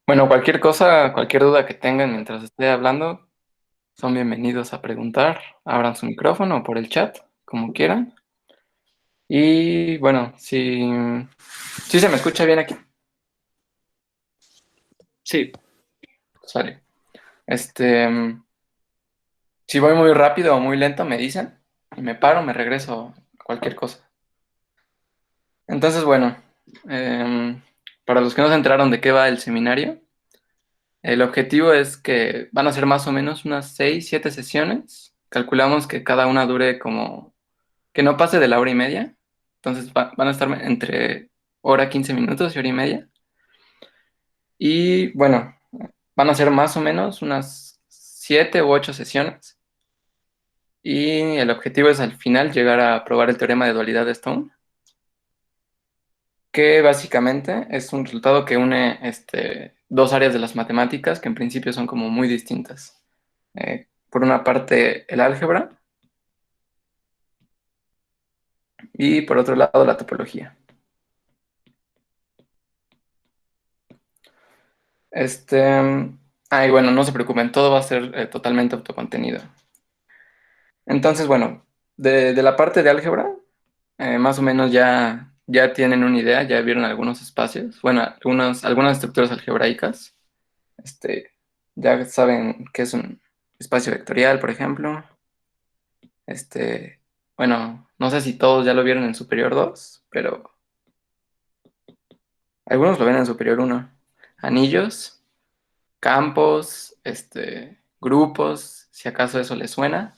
Bueno, cualquier cosa, cualquier duda que tengan mientras esté hablando, son bienvenidos a preguntar. Abran su micrófono o por el chat, como quieran. Y bueno, si se me escucha bien aquí. Sí, sale. Este, mm, si voy muy rápido o muy lento, me dicen y me paro, me regreso a cualquier cosa. Entonces, bueno, em, para los que no se enteraron de qué va el seminario, el objetivo es que van a ser más o menos unas 6, 7 sesiones. Calculamos que cada una dure como que no pase de la hora y media. Entonces van a estar entre hora 15 minutos y hora y media. Y bueno, van a ser más o menos unas 7 u 8 sesiones. Y el objetivo es al final llegar a probar el teorema de dualidad de Stone, que básicamente es un resultado que une dos áreas de las matemáticas que en principio son como muy distintas. Por una parte, el álgebra y por otro lado, la topología. Y bueno, no se preocupen, todo va a ser totalmente autocontenido. Entonces, bueno, de la parte de álgebra, más o menos ya tienen una idea, ya vieron algunos espacios, bueno, algunas estructuras algebraicas. Este, ya saben qué es un espacio vectorial, por ejemplo. Este, bueno, no sé si todos ya lo vieron en Superior 2, pero algunos lo ven en Superior 1. Anillos, campos, grupos, si acaso eso les suena.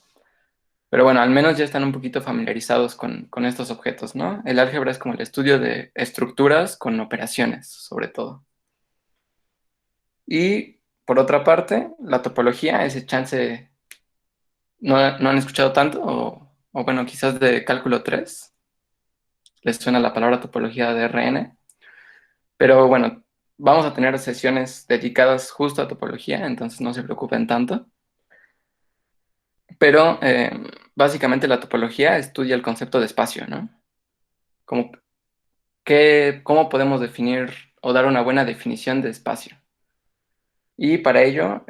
Pero bueno, al menos ya están un poquito familiarizados con estos objetos, ¿no? El álgebra es como el estudio de estructuras con operaciones, sobre todo. Y por otra parte, la topología, ese chance, ¿no han escuchado tanto? O bueno, quizás de cálculo 3 les suena la palabra topología de RN. Pero bueno, vamos a tener sesiones dedicadas justo a topología, entonces no se preocupen tanto. Pero básicamente la topología estudia el concepto de espacio, ¿no? Como cómo podemos definir o dar una buena definición de espacio. Y para ello,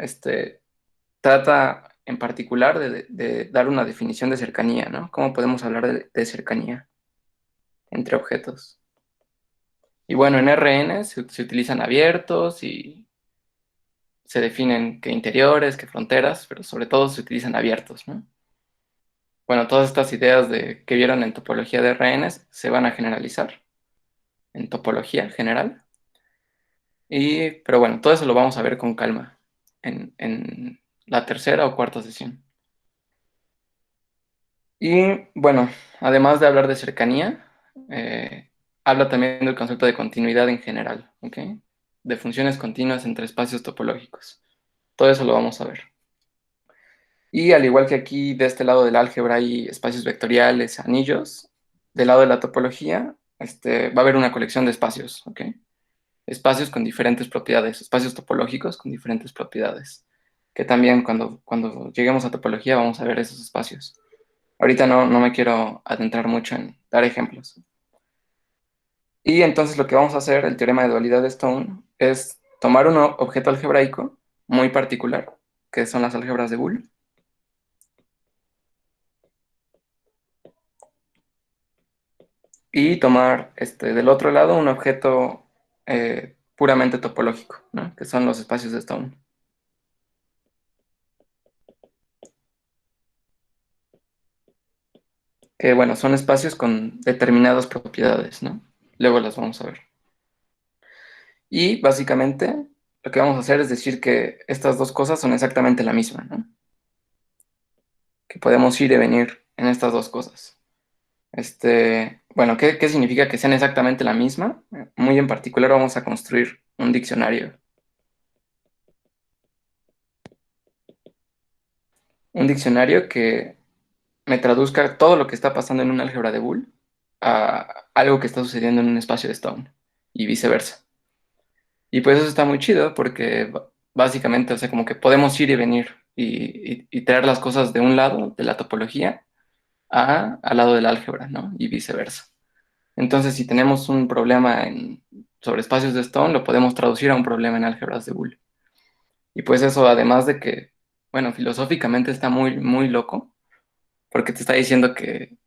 trata en particular de dar una definición de cercanía, ¿no? ¿Cómo podemos hablar de cercanía entre objetos? Y bueno, en RN se utilizan abiertos y se definen que interiores, que fronteras, pero sobre todo se utilizan abiertos, ¿no? Bueno, todas estas ideas que vieron en topología de RNs se van a generalizar en topología general. Pero bueno, todo eso lo vamos a ver con calma en la tercera o cuarta sesión. Y bueno, además de hablar de cercanía, habla también del concepto de continuidad en general, ¿ok? De funciones continuas entre espacios topológicos. Todo eso lo vamos a ver. Y al igual que aquí de este lado del álgebra hay espacios vectoriales, anillos, del lado de la topología, va a haber una colección de espacios, ¿ok? Espacios con diferentes propiedades, espacios topológicos con diferentes propiedades, que también cuando lleguemos a topología vamos a ver esos espacios. Ahorita no me quiero adentrar mucho en dar ejemplos. Y entonces lo que vamos a hacer, el teorema de dualidad de Stone, es tomar un objeto algebraico muy particular, que son las álgebras de Boole, y tomar del otro lado un objeto puramente topológico, ¿no? Que son los espacios de Stone. Que bueno, son espacios con determinadas propiedades, ¿no? Luego las vamos a ver. Y básicamente lo que vamos a hacer es decir que estas dos cosas son exactamente la misma, ¿no? Que podemos ir y venir en estas dos cosas. Bueno, ¿qué significa que sean exactamente la misma? Muy en particular vamos a construir un diccionario. Un diccionario que me traduzca todo lo que está pasando en un álgebra de Boole a algo que está sucediendo en un espacio de Stone y viceversa. Y pues eso está muy chido porque básicamente, o sea, como que podemos ir y venir y traer las cosas de un lado, de la topología, al lado del álgebra, ¿no? Y viceversa. Entonces, si tenemos un problema sobre espacios de Stone, lo podemos traducir a un problema en álgebras de Boole. Y pues eso, además de que, bueno, filosóficamente está muy, muy loco, porque te está diciendo que,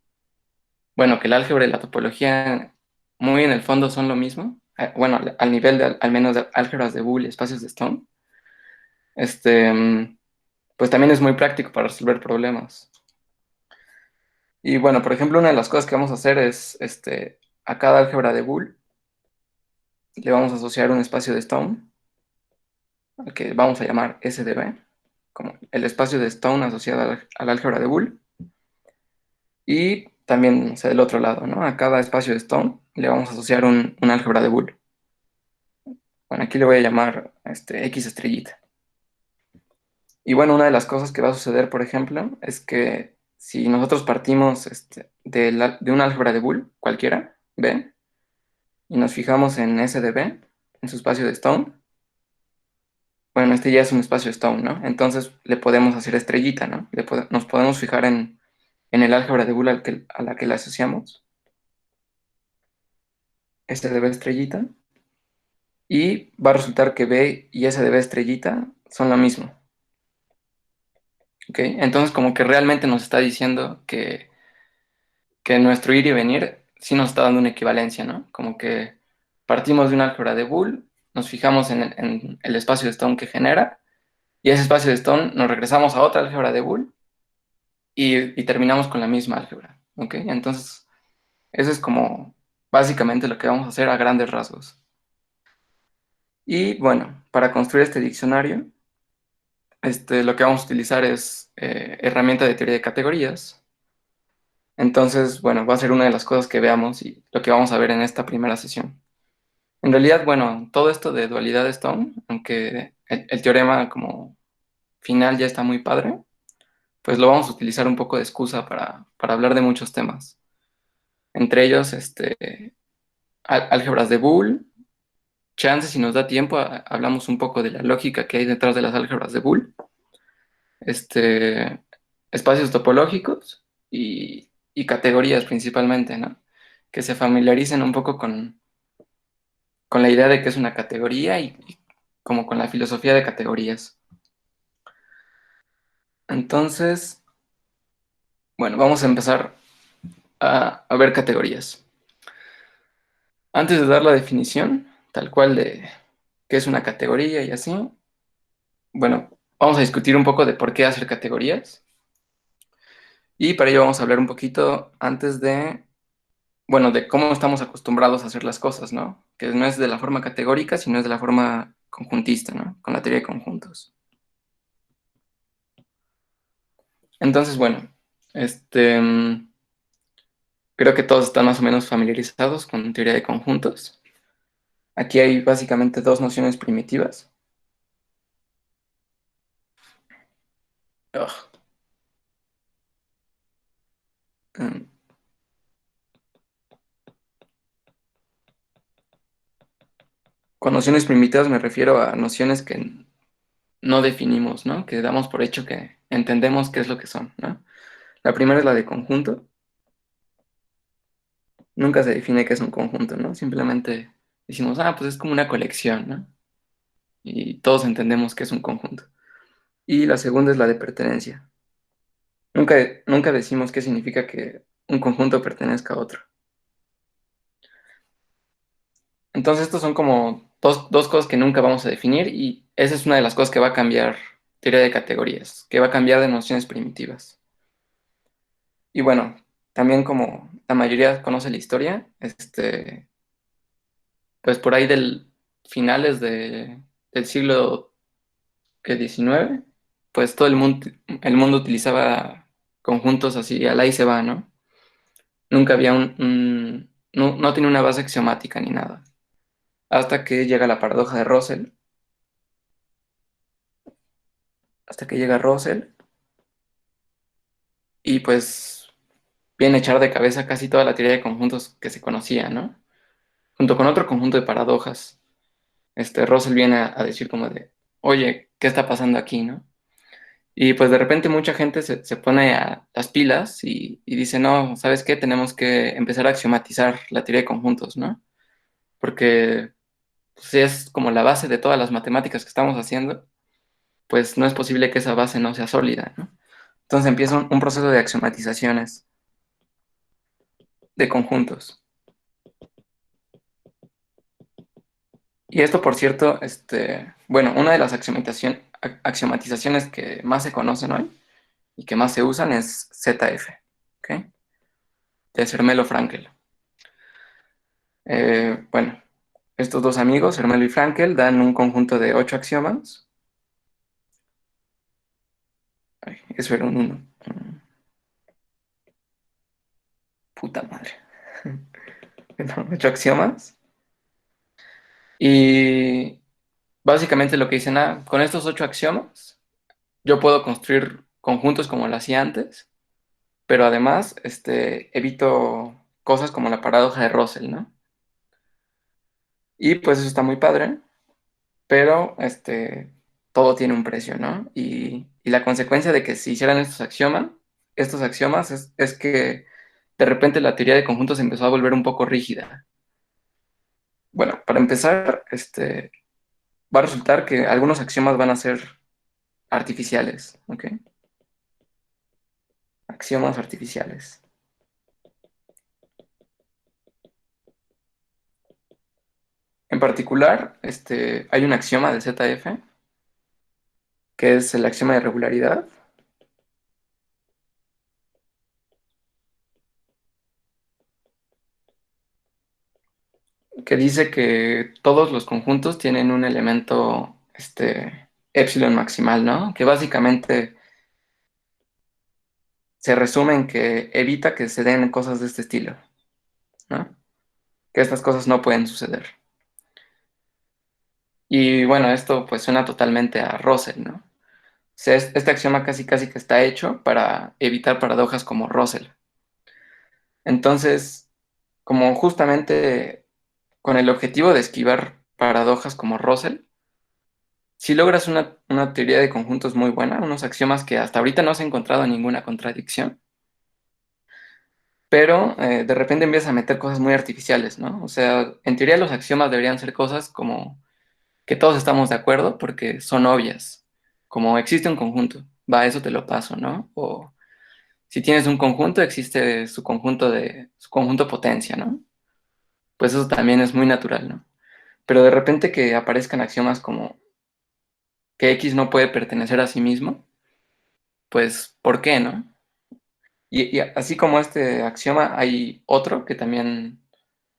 bueno, que el álgebra y la topología muy en el fondo son lo mismo, bueno, al nivel de, al menos de álgebras de Boole y espacios de Stone, este, pues también es muy práctico para resolver problemas. Y bueno, por ejemplo, una de las cosas que vamos a hacer es, a cada álgebra de Boole le vamos a asociar un espacio de Stone, al que vamos a llamar SDB, como el espacio de Stone asociado al álgebra de Boole. Y también, o sea, del otro lado, ¿no? A cada espacio de Stone le vamos a asociar un álgebra de Boole. Bueno, aquí le voy a llamar X estrellita. Y bueno, una de las cosas que va a suceder, por ejemplo, es que si nosotros partimos de un álgebra de Boole, cualquiera, B, y nos fijamos en S de B, en su espacio de Stone, bueno, este ya es un espacio Stone, ¿no? Entonces le podemos hacer estrellita, ¿no? Nos podemos fijar en el álgebra de Boole a la que le asociamos, S de B estrellita, y va a resultar que B y S de B estrellita son lo mismo, ¿ok? Entonces como que realmente nos está diciendo que nuestro ir y venir sí nos está dando una equivalencia, ¿no? Como que partimos de un álgebra de Boole, nos fijamos en el espacio de Stone que genera, y ese espacio de Stone nos regresamos a otra álgebra de Boole y terminamos con la misma álgebra, ¿ok? Entonces, eso es como básicamente lo que vamos a hacer a grandes rasgos. Y bueno, para construir este diccionario, lo que vamos a utilizar es herramienta de teoría de categorías. Entonces, bueno, va a ser una de las cosas que veamos y lo que vamos a ver en esta primera sesión. En realidad, bueno, todo esto de dualidad de Stone, aunque el teorema como final ya está muy padre, pues lo vamos a utilizar un poco de excusa para hablar de muchos temas. Entre ellos, álgebras de Boole, chance si nos da tiempo, hablamos un poco de la lógica que hay detrás de las álgebras de Boole, este, espacios topológicos y categorías principalmente, ¿no? Que se familiaricen un poco con la idea de que es una categoría y como con la filosofía de categorías. Entonces, bueno, vamos a empezar a ver categorías. Antes de dar la definición, tal cual de qué es una categoría y así, bueno, vamos a discutir un poco de por qué hacer categorías. Y para ello vamos a hablar un poquito antes de, bueno, de cómo estamos acostumbrados a hacer las cosas, ¿no? Que no es de la forma categórica, sino es de la forma conjuntista, ¿no? Con la teoría de conjuntos. Entonces, bueno, creo que todos están más o menos familiarizados con teoría de conjuntos. Aquí hay básicamente dos nociones primitivas. Ugh. Mm, Con nociones primitivas me refiero a nociones que no definimos, ¿no? Que damos por hecho que entendemos qué es lo que son, ¿no? La primera es la de conjunto. Nunca se define qué es un conjunto, ¿no? Simplemente decimos, ah, pues es como una colección, ¿no? Y todos entendemos qué es un conjunto. Y la segunda es la de pertenencia. Nunca, nunca decimos qué significa que un conjunto pertenezca a otro. Entonces, estos son como dos cosas que nunca vamos a definir y esa es una de las cosas que va a cambiar teoría de categorías, que va a cambiar de nociones primitivas. Y bueno, también como la mayoría conoce la historia, pues por ahí del del siglo XIX, pues todo el mundo utilizaba conjuntos así, al ahí se va, ¿no? Nunca había no tenía una base axiomática ni nada. Hasta que llega la paradoja de Russell, hasta que llega Russell y pues viene a echar de cabeza casi toda la teoría de conjuntos que se conocía, ¿no? Junto con otro conjunto de paradojas. Russell viene a decir como de, oye, ¿qué está pasando aquí, no? Y pues de repente mucha gente se pone a las pilas y dice, no, ¿sabes qué? Tenemos que empezar a axiomatizar la teoría de conjuntos, ¿no? Porque si es como la base de todas las matemáticas que estamos haciendo, pues no es posible que esa base no sea sólida, ¿no? Entonces empieza un proceso de axiomatizaciones de conjuntos. Y esto, por cierto, bueno, una de las axiomatizaciones que más se conocen hoy y que más se usan es ZF, ¿ok? De Zermelo Fraenkel. Bueno, estos dos amigos, Zermelo y Fraenkel, dan un conjunto de 8 axiomas. Ay, eso era un 1. Puta madre. Bueno, 8 axiomas. Y básicamente lo que dicen, con estos 8 axiomas, yo puedo construir conjuntos como lo hacía antes, pero además evito cosas como la paradoja de Russell, ¿no? Y pues eso está muy padre, pero todo tiene un precio, ¿no? Y la consecuencia de que se hicieran estos axiomas es que de repente la teoría de conjuntos empezó a volver un poco rígida. Bueno, para empezar, va a resultar que algunos axiomas van a ser artificiales, ¿ok? Axiomas artificiales. En particular, hay un axioma de ZF, que es el axioma de regularidad, que dice que todos los conjuntos tienen un elemento, epsilon maximal, ¿no? Que básicamente se resume en que evita que se den cosas de este estilo, ¿no? Que estas cosas no pueden suceder. Y bueno, esto pues suena totalmente a Russell, ¿no? O sea, este axioma casi casi que está hecho para evitar paradojas como Russell. Entonces, como justamente con el objetivo de esquivar paradojas como Russell, si logras una teoría de conjuntos muy buena, unos axiomas que hasta ahorita no se ha encontrado ninguna contradicción, pero de repente empiezas a meter cosas muy artificiales, ¿no? O sea, en teoría los axiomas deberían ser cosas como que todos estamos de acuerdo porque son obvias, como existe un conjunto, va, eso te lo paso, ¿no? O si tienes un conjunto, existe su conjunto potencia, ¿no? Pues eso también es muy natural, ¿no? Pero de repente que aparezcan axiomas como que X no puede pertenecer a sí mismo, pues ¿por qué, no? Y así como este axioma, hay otro que también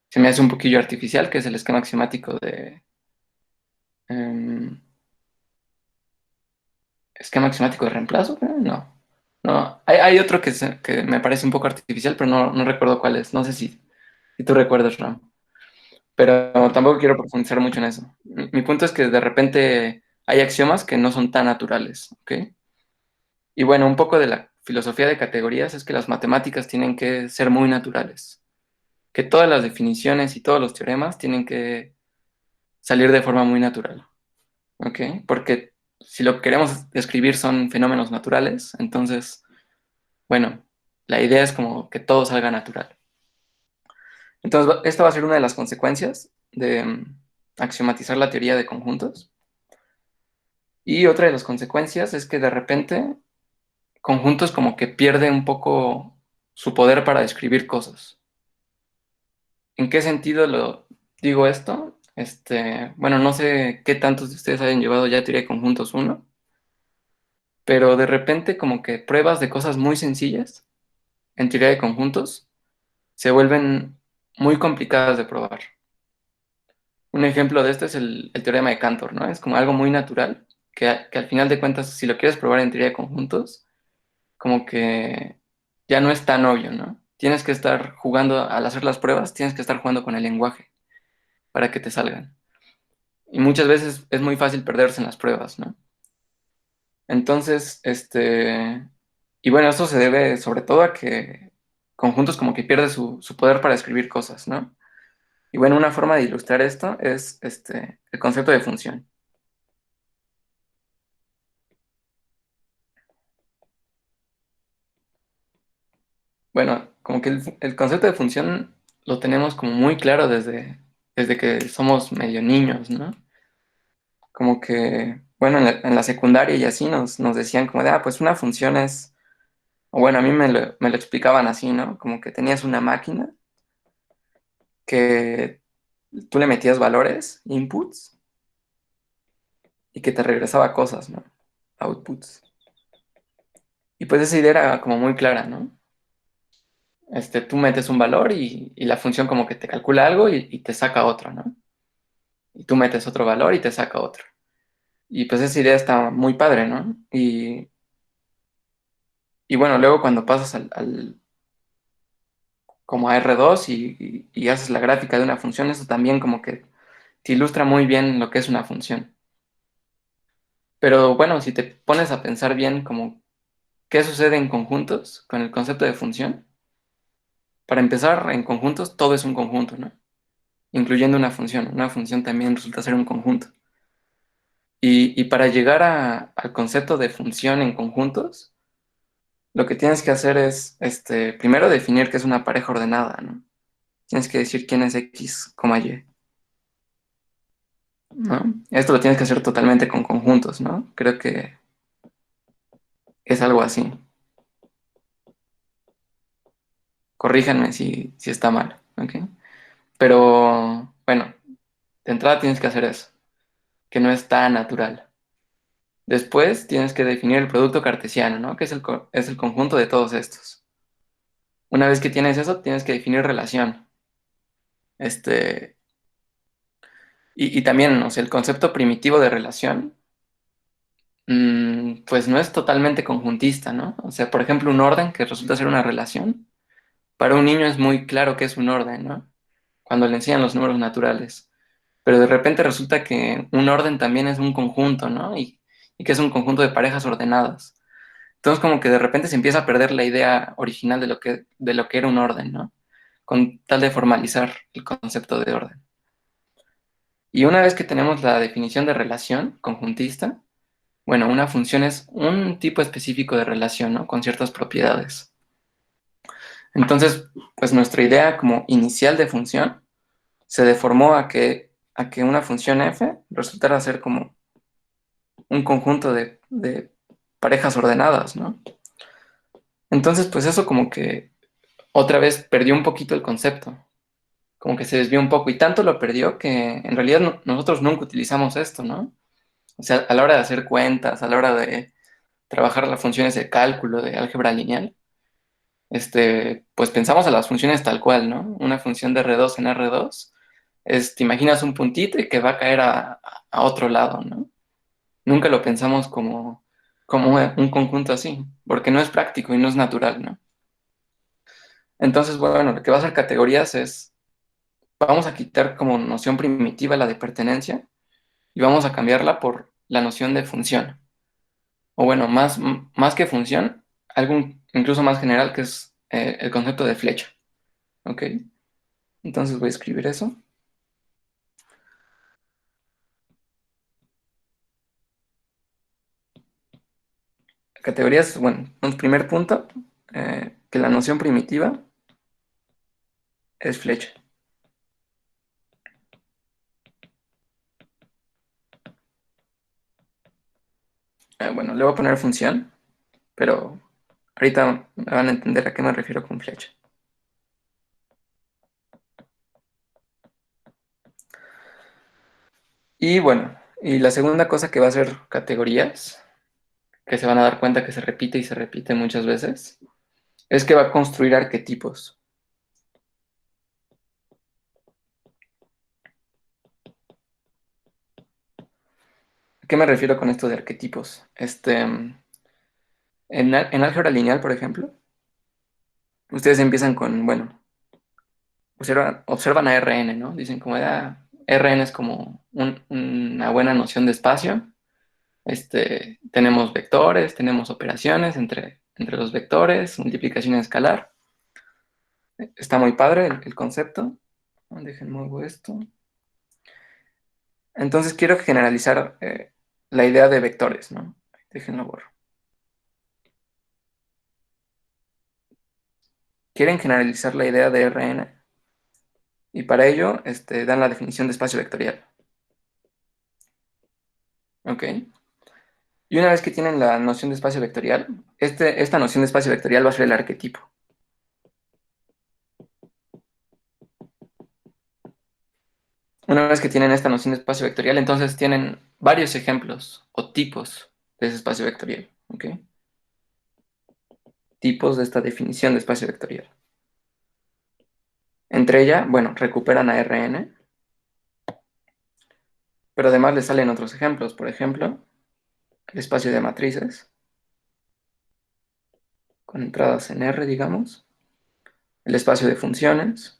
se me hace un poquillo artificial, que es el esquema axiomático de... em, ¿esquema axiomático de reemplazo? No. No, hay otro que me parece un poco artificial, pero no recuerdo cuál es. No sé si tú recuerdas, Ram. Pero tampoco quiero profundizar mucho en eso. Mi punto es que de repente hay axiomas que no son tan naturales, ¿ok? Y bueno, un poco de la filosofía de categorías es que las matemáticas tienen que ser muy naturales, que todas las definiciones y todos los teoremas tienen que salir de forma muy natural, ¿ok? Porque si lo que queremos describir son fenómenos naturales, entonces, bueno, la idea es como que todo salga natural. Entonces, esta va a ser una de las consecuencias de axiomatizar la teoría de conjuntos. Y otra de las consecuencias es que de repente conjuntos como que pierde un poco su poder para describir cosas. ¿En qué sentido lo digo esto? Bueno, no sé qué tantos de ustedes hayan llevado ya teoría de conjuntos uno, pero de repente como que pruebas de cosas muy sencillas en teoría de conjuntos se vuelven muy complicadas de probar. Un ejemplo de esto es el teorema de Cantor, ¿no? Es como algo muy natural, que al final de cuentas, si lo quieres probar en teoría de conjuntos, como que ya no es tan obvio, ¿no? Tienes que estar jugando, al hacer las pruebas, tienes que estar jugando con el lenguaje para que te salgan. Y muchas veces es muy fácil perderse en las pruebas, ¿no? Entonces, y bueno, esto se debe sobre todo a que conjuntos como que pierde su poder para escribir cosas, ¿no? Y bueno, una forma de ilustrar esto es el concepto de función. Bueno, como que el concepto de función lo tenemos como muy claro desde que somos medio niños, ¿no? Como que, bueno, en la secundaria y así nos decían como de, pues una función es, o bueno, a mí me lo explicaban así, ¿no? Como que tenías una máquina que tú le metías valores, inputs, y que te regresaba cosas, ¿no? Outputs. Y pues esa idea era como muy clara, ¿no? Tú metes un valor y la función como que te calcula algo y te saca otro, ¿no? Y tú metes otro valor y te saca otro. Y pues esa idea está muy padre, ¿no? Y bueno, luego cuando pasas como a R2 y haces la gráfica de una función, eso también como que te ilustra muy bien lo que es una función. Pero bueno, si te pones a pensar bien como qué sucede en conjuntos con el concepto de función, para empezar, en conjuntos todo es un conjunto, ¿no? Incluyendo una función. Una función también resulta ser un conjunto. Y para llegar al concepto de función en conjuntos, lo que tienes que hacer es, primero definir qué es una pareja ordenada, ¿no? Tienes que decir quién es X, Y, ¿no? Esto lo tienes que hacer totalmente con conjuntos, ¿no? Creo que es algo así. Corríjanme si está mal, ¿ok? Pero, bueno, de entrada tienes que hacer eso, que no es tan natural. Después tienes que definir el producto cartesiano, ¿no? Que es el conjunto de todos estos. Una vez que tienes eso, tienes que definir relación. Este, y también, o sea, el concepto primitivo de relación, pues no es totalmente conjuntista, ¿no? O sea, por ejemplo, un orden que resulta ser una relación, para un niño es muy claro que es un orden, ¿no? Cuando le enseñan los números naturales. Pero de repente resulta que un orden también es un conjunto, ¿no? Y que es un conjunto de parejas ordenadas. Entonces como que de repente se empieza a perder la idea original de lo que era un orden, ¿no? Con tal de formalizar el concepto de orden. Y una vez que tenemos la definición de relación conjuntista, bueno, una función es un tipo específico de relación, ¿no? Con ciertas propiedades. Entonces, pues nuestra idea como inicial de función se deformó a que una función f resultara ser como un conjunto de parejas ordenadas, ¿no? Entonces, pues eso como que otra vez perdió un poquito el concepto, como que se desvió un poco y tanto lo perdió que en realidad nosotros nunca utilizamos esto, ¿no? O sea, a la hora de hacer cuentas, a la hora de trabajar las funciones de cálculo, de álgebra lineal, pues pensamos en las funciones tal cual, ¿no? Una función de R2 en R2 te imaginas un puntito y que va a caer a otro lado, ¿no? Nunca lo pensamos como un conjunto así, porque no es práctico y no es natural, ¿no? Entonces, bueno, lo que va a ser categorías es, vamos a quitar como noción primitiva la de pertenencia y vamos a cambiarla por la noción de función. O bueno, más que función, algo incluso más general que es el concepto de flecha, ¿ok? Entonces voy a escribir eso. Categorías, bueno, un primer punto, que la noción primitiva es flecha. Bueno, le voy a poner función, pero ahorita me van a entender a qué me refiero con flecha. Y bueno, y la segunda cosa que va a ser categorías, que se van a dar cuenta que se repite y se repite muchas veces, es que va a construir arquetipos. ¿A qué me refiero con esto de arquetipos? En álgebra lineal, por ejemplo, ustedes empiezan con, bueno, observan a Rn, ¿no? Dicen como, Rn es como una buena noción de espacio. Tenemos vectores, tenemos operaciones entre los vectores, multiplicación escalar. Está muy padre el concepto. Dejen muevo esto. Entonces quiero generalizar la idea de vectores, ¿no? Déjenlo borro. ¿Quieren generalizar la idea de Rn? Y para ello dan la definición de espacio vectorial. ¿Ok? Y una vez que tienen la noción de espacio vectorial, esta noción de espacio vectorial va a ser el arquetipo. Una vez que tienen esta noción de espacio vectorial, entonces tienen varios ejemplos o tipos de ese espacio vectorial. ¿Ok? Tipos de esta definición de espacio vectorial. Entre ella, bueno, recuperan a Rn, pero además les salen otros ejemplos. Por ejemplo, el espacio de matrices, con entradas en R, digamos, el espacio de funciones,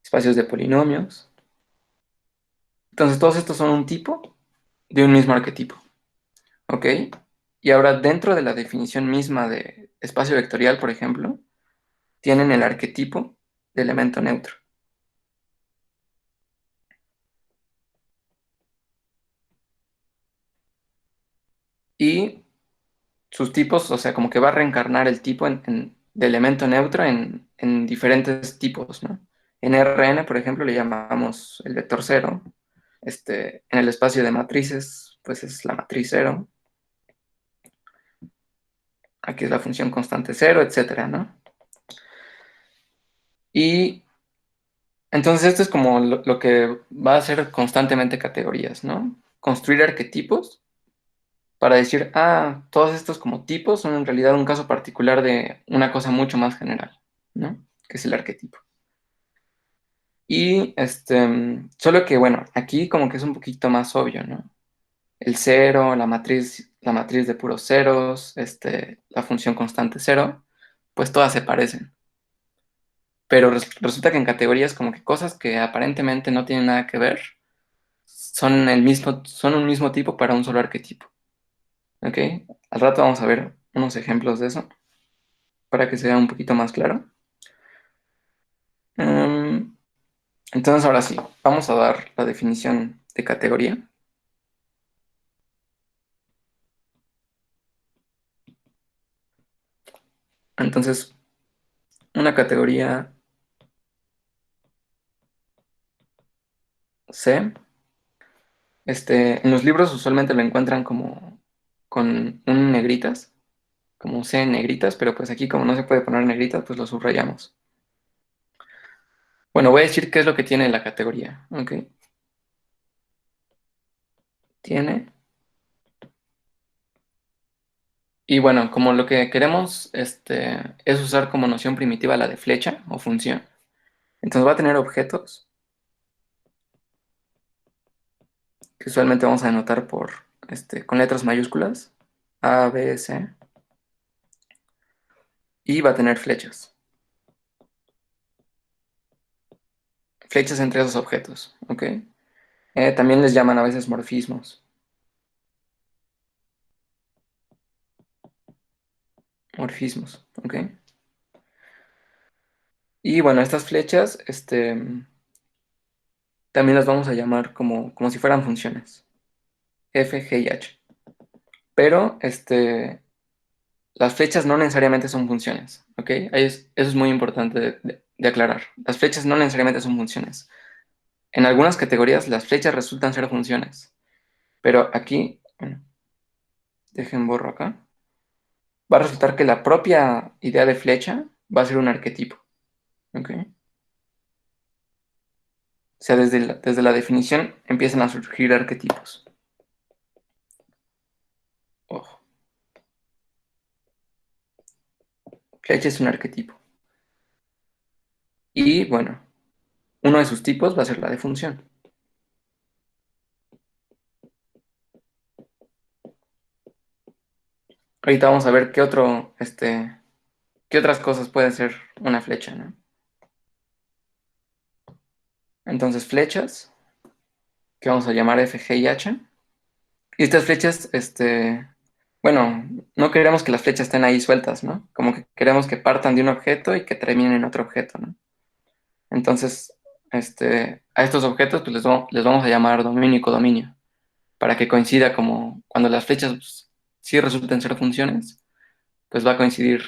espacios de polinomios. Entonces, todos estos son un tipo de un mismo arquetipo. ¿Ok? Y ahora, dentro de la definición misma de espacio vectorial, por ejemplo, tienen el arquetipo de elemento neutro. Y sus tipos, o sea, como que va a reencarnar el tipo de elemento neutro en diferentes tipos, ¿no? En Rn, por ejemplo, le llamamos el vector cero. En el espacio de matrices, pues es la matriz cero. Aquí es la función constante cero, etcétera, ¿no? Y entonces esto es como lo que va a hacer constantemente categorías, ¿no? Construir arquetipos para decir, todos estos como tipos son en realidad un caso particular de una cosa mucho más general, ¿no? Que es el arquetipo. Y solo que, bueno, aquí como que es un poquito más obvio, ¿no? El cero, la matriz de puros ceros, la función constante cero, pues todas se parecen. Pero resulta que en categorías como que cosas que aparentemente no tienen nada que ver, son un mismo tipo para un solo arquetipo. ¿Ok? Al rato vamos a ver unos ejemplos de eso para que sea un poquito más claro. Mm, entonces, ahora sí, vamos a dar la definición de categoría. Entonces, una categoría C, en los libros usualmente lo encuentran como con un negritas, como C en negritas, pero pues aquí como no se puede poner negritas, pues lo subrayamos. Bueno, voy a decir qué es lo que tiene la categoría, ¿ok? Tiene. Y bueno, como lo que queremos es usar como noción primitiva la de flecha o función. Entonces va a tener objetos que usualmente vamos a anotar con letras mayúsculas, A, B, C, y va a tener flechas. Flechas entre esos objetos, ¿ok? También les llaman a veces morfismos. Morfismos, ¿ok? Y bueno, estas flechas, también las vamos a llamar como si fueran funciones. F, G y H. Pero, las flechas no necesariamente son funciones, ¿ok? Eso es muy importante de aclarar. Las flechas no necesariamente son funciones. En algunas categorías las flechas resultan ser funciones, pero aquí, bueno, dejen borro acá, va a resultar que la propia idea de flecha va a ser un arquetipo, ¿ok? O sea, desde la definición empiezan a surgir arquetipos. Ojo, flecha es un arquetipo. Y bueno, uno de sus tipos va a ser la de función. Ahorita vamos a ver qué otras cosas puede ser una flecha, ¿no? Entonces, flechas, que vamos a llamar F, G y H. Y estas flechas, bueno, no queremos que las flechas estén ahí sueltas, ¿no? Como que queremos que partan de un objeto y que terminen en otro objeto, ¿no? Entonces, a estos objetos pues, les vamos a llamar dominio y codominio, para que coincida como cuando las flechas pues, sí resulten ser funciones, pues va a coincidir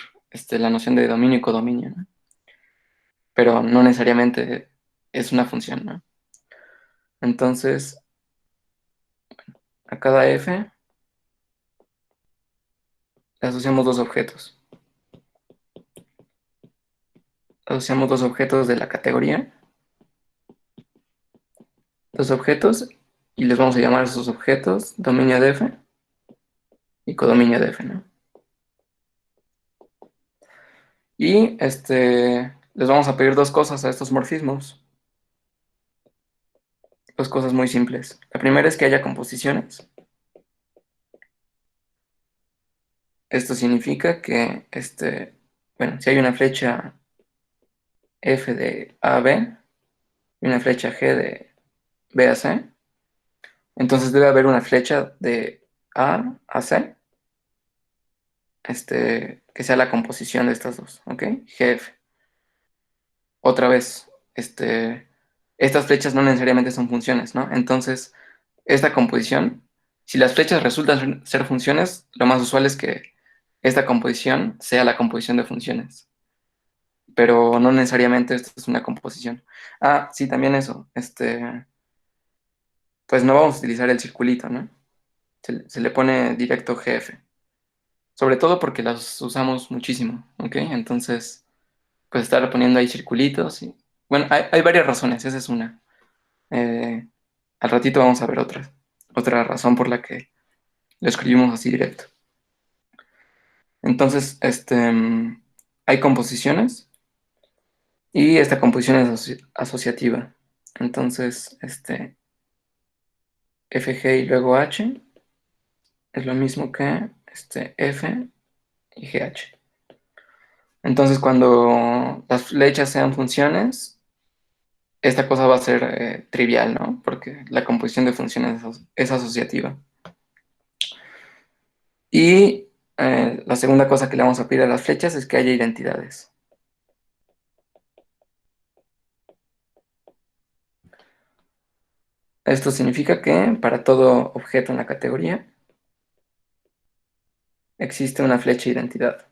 la noción de dominio y codominio, ¿no? pero no necesariamente es una función, ¿no? Entonces, a cada f le asociamos dos objetos. Asociamos dos objetos de la categoría, dos objetos, y les vamos a llamar a esos objetos dominio de f y codominio de f, ¿no? Y les vamos a pedir dos cosas a estos morfismos, dos cosas muy simples. La primera es que haya composiciones. Esto significa que, bueno, si hay una flecha f de A a B y una flecha g de B a C, entonces debe haber una flecha de A a C, que sea la composición de estas dos, ¿ok? GF. Otra vez, estas flechas no necesariamente son funciones, ¿no? Entonces, esta composición, si las flechas resultan ser funciones, lo más usual es que esta composición sea la composición de funciones, pero no necesariamente esto es una composición. Ah, sí, también eso, pues no vamos a utilizar el circulito, ¿no? Se le pone directo GF, sobre todo porque las usamos muchísimo, ¿ok? Entonces, pues estar poniendo ahí circulitos y, bueno, hay varias razones, esa es una. Eh, Al ratito vamos a ver otra razón por la que lo escribimos así directo. Entonces, hay composiciones y esta composición es asociativa. Entonces, FG y luego H es lo mismo que F y GH. Entonces, cuando las flechas sean funciones, esta cosa va a ser trivial, ¿no? Porque la composición de funciones es asociativa. Y la segunda cosa que le vamos a pedir a las flechas es que haya identidades. Esto significa que para todo objeto en la categoría existe una flecha identidad.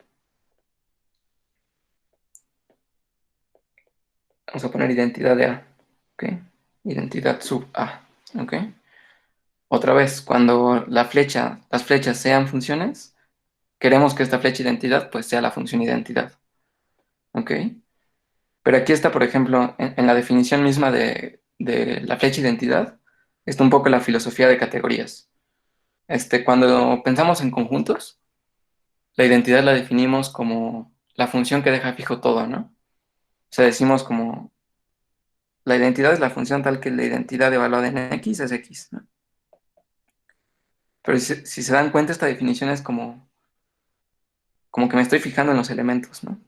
Vamos a poner identidad de A, ¿ok? Identidad sub A, ¿ok? Otra vez, cuando las flechas sean funciones, queremos que esta flecha identidad pues sea la función identidad, ¿ok? Pero aquí está, por ejemplo, en la definición misma de la flecha identidad, está un poco la filosofía de categorías. Cuando pensamos en conjuntos, la identidad la definimos como la función que deja fijo todo, ¿no? O sea, decimos como la identidad es la función tal que la identidad evaluada en X es X, ¿no? Pero si se dan cuenta, esta definición es como que me estoy fijando en los elementos, ¿no?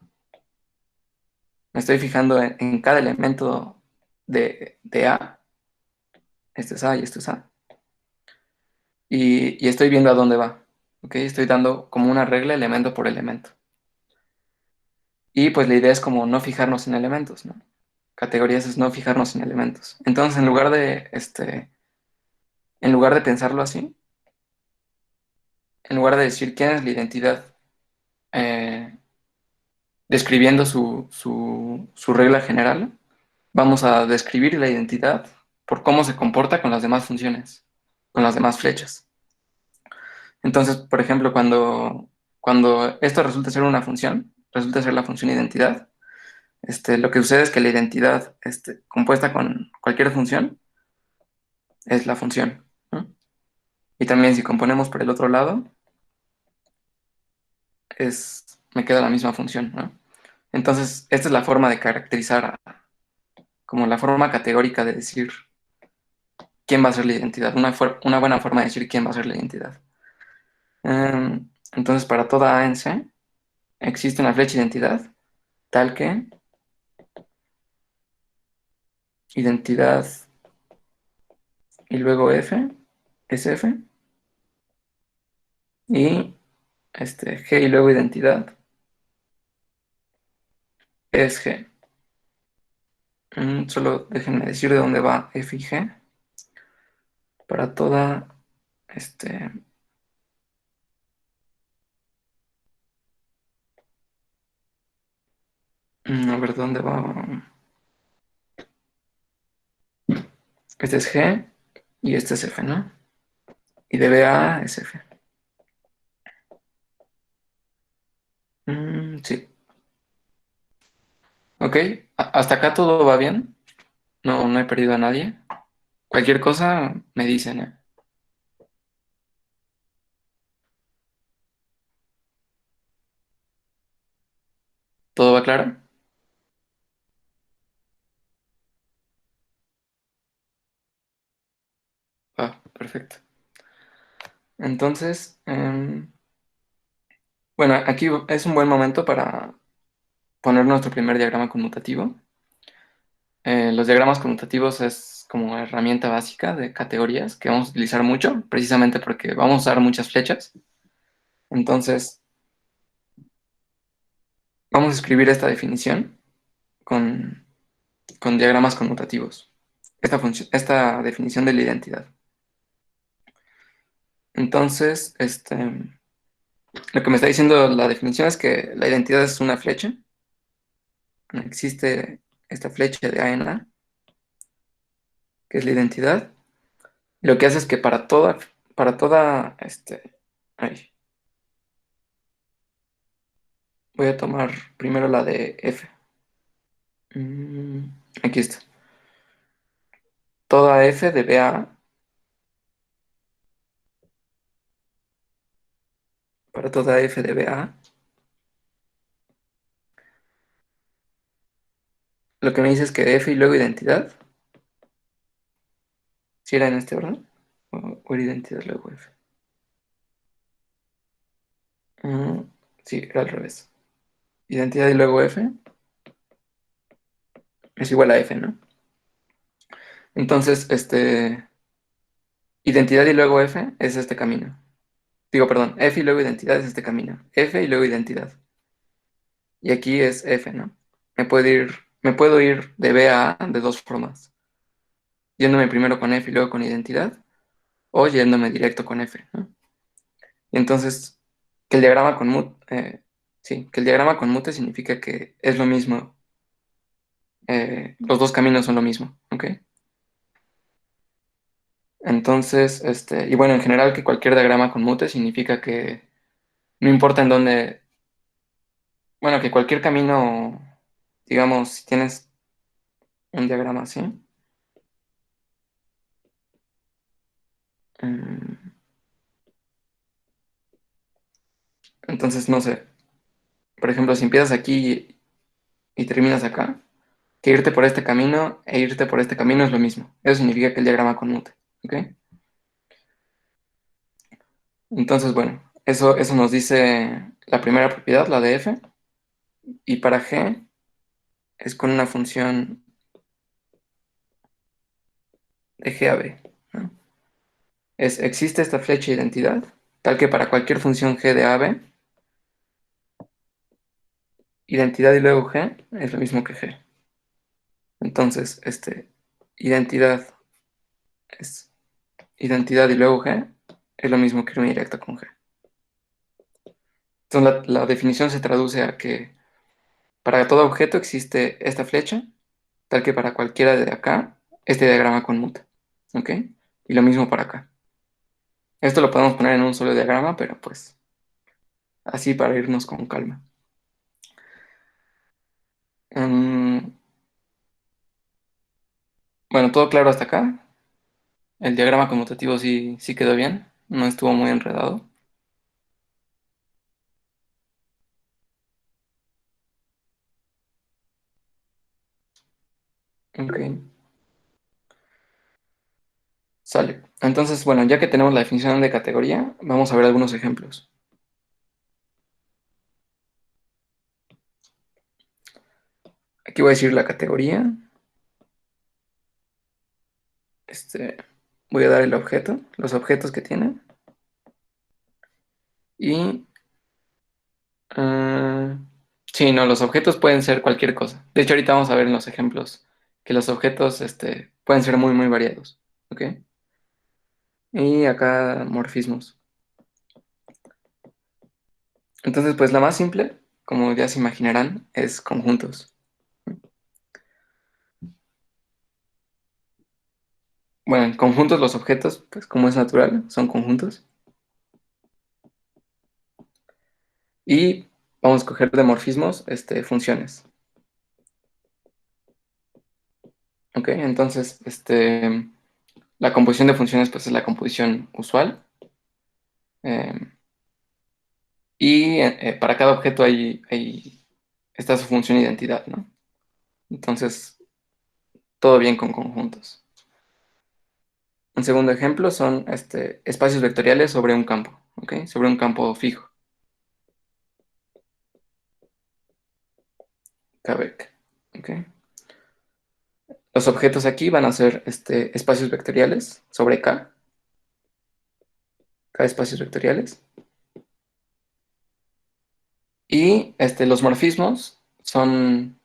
Me estoy fijando en cada elemento de A, este es A y este es A, y estoy viendo a dónde va, ¿ok? Estoy dando como una regla elemento por elemento. Y pues la idea es como no fijarnos en elementos, ¿no? Categorías es no fijarnos en elementos. Entonces, en lugar de pensarlo así, en lugar de decir quién es la identidad, eh, describiendo su regla general, vamos a describir la identidad por cómo se comporta con las demás funciones, con las demás flechas. Entonces, por ejemplo, cuando esto resulta ser una función, resulta ser la función identidad, lo que sucede es que la identidad compuesta con cualquier función es la función, ¿no? Y también si componemos por el otro lado, me queda la misma función, ¿no? Entonces, esta es la forma de caracterizar, como la forma categórica de decir quién va a ser la identidad, una buena forma de decir quién va a ser la identidad. Entonces, para toda A en C, existe una flecha identidad tal que identidad y luego F es F y G y luego identidad es G. Solo déjenme decir de dónde va F y G para toda este, A ver, ¿dónde va? Este es G y este es F, ¿no? Y de BA es F. Sí. Ok, hasta acá todo va bien. No, no he perdido a nadie. Cualquier cosa me dicen, ¿eh? ¿Todo va claro? Ah, perfecto. Entonces, bueno, aquí es un buen momento para poner nuestro primer diagrama conmutativo. Los diagramas conmutativos es como herramienta básica de categorías que vamos a utilizar mucho, precisamente porque vamos a usar muchas flechas. Entonces, vamos a escribir esta definición con, con diagramas conmutativos. Esta definición de la identidad. Entonces, lo que me está diciendo la definición es que la identidad es una flecha. Existe esta flecha de A en A, que es la identidad. Y lo que hace es que para toda, ay, voy a tomar primero la de F. Mm, Aquí está. Toda F de BA, para toda F de BA, lo que me dice es que F y luego identidad, si era en este orden, o era identidad luego F. Mm, sí, era al revés. Identidad y luego F es igual a F, ¿no? Entonces, identidad y luego F es este camino. Digo, perdón, F y luego identidad es este camino. F y luego identidad. Y aquí es F, ¿no? Me puedo ir de B a A de dos formas. Yéndome primero con F y luego con identidad, o yéndome directo con F, ¿no? Y entonces, que el diagrama sí, que el diagrama conmute significa que es lo mismo, los dos caminos son lo mismo, ¿ok? Entonces, y bueno, en general que cualquier diagrama conmute significa que no importa en dónde, bueno, que cualquier camino, digamos, si tienes un diagrama así, mm, entonces, no sé, por ejemplo, si empiezas aquí y terminas acá, que irte por este camino e irte por este camino es lo mismo. Eso significa que el diagrama conmute, ¿ok? Entonces, bueno, eso nos dice la primera propiedad, la de f, y para g es con una función de g a b, ¿no? Existe esta flecha identidad, tal que para cualquier función g de a b, identidad y luego g es lo mismo que g. Entonces, identidad es identidad y luego g es lo mismo que una directa con g. Entonces, la definición se traduce a que para todo objeto existe esta flecha, tal que para cualquiera de acá, este diagrama conmuta, ¿ok? Y lo mismo para acá. Esto lo podemos poner en un solo diagrama, pero pues así para irnos con calma. Mm, bueno, todo claro hasta acá. El diagrama conmutativo sí, sí quedó bien, no estuvo muy enredado. Ok, sale. Entonces, bueno, ya que tenemos la definición de categoría, vamos a ver algunos ejemplos. Aquí voy a decir la categoría. Este, Voy a dar el objeto, los objetos que tiene. Y Ah, sí, no, los objetos pueden ser cualquier cosa. De hecho, ahorita vamos a ver en los ejemplos que los objetos pueden ser muy, muy variados. ¿Ok? Y acá morfismos. Entonces, pues la más simple, como ya se imaginarán, es conjuntos. Bueno, en conjuntos los objetos, pues como es natural, son conjuntos. Y vamos a escoger de morfismos, funciones. ¿Ok? Entonces, la composición de funciones, pues es la composición usual. eh, y para cada objeto está su función identidad, ¿no? Entonces, todo bien con conjuntos. Un segundo ejemplo son espacios vectoriales sobre un campo, ¿ok? Sobre un campo fijo, Kavek, ¿ok? Los objetos aquí van a ser espacios vectoriales sobre K espacios vectoriales. Y los morfismos son,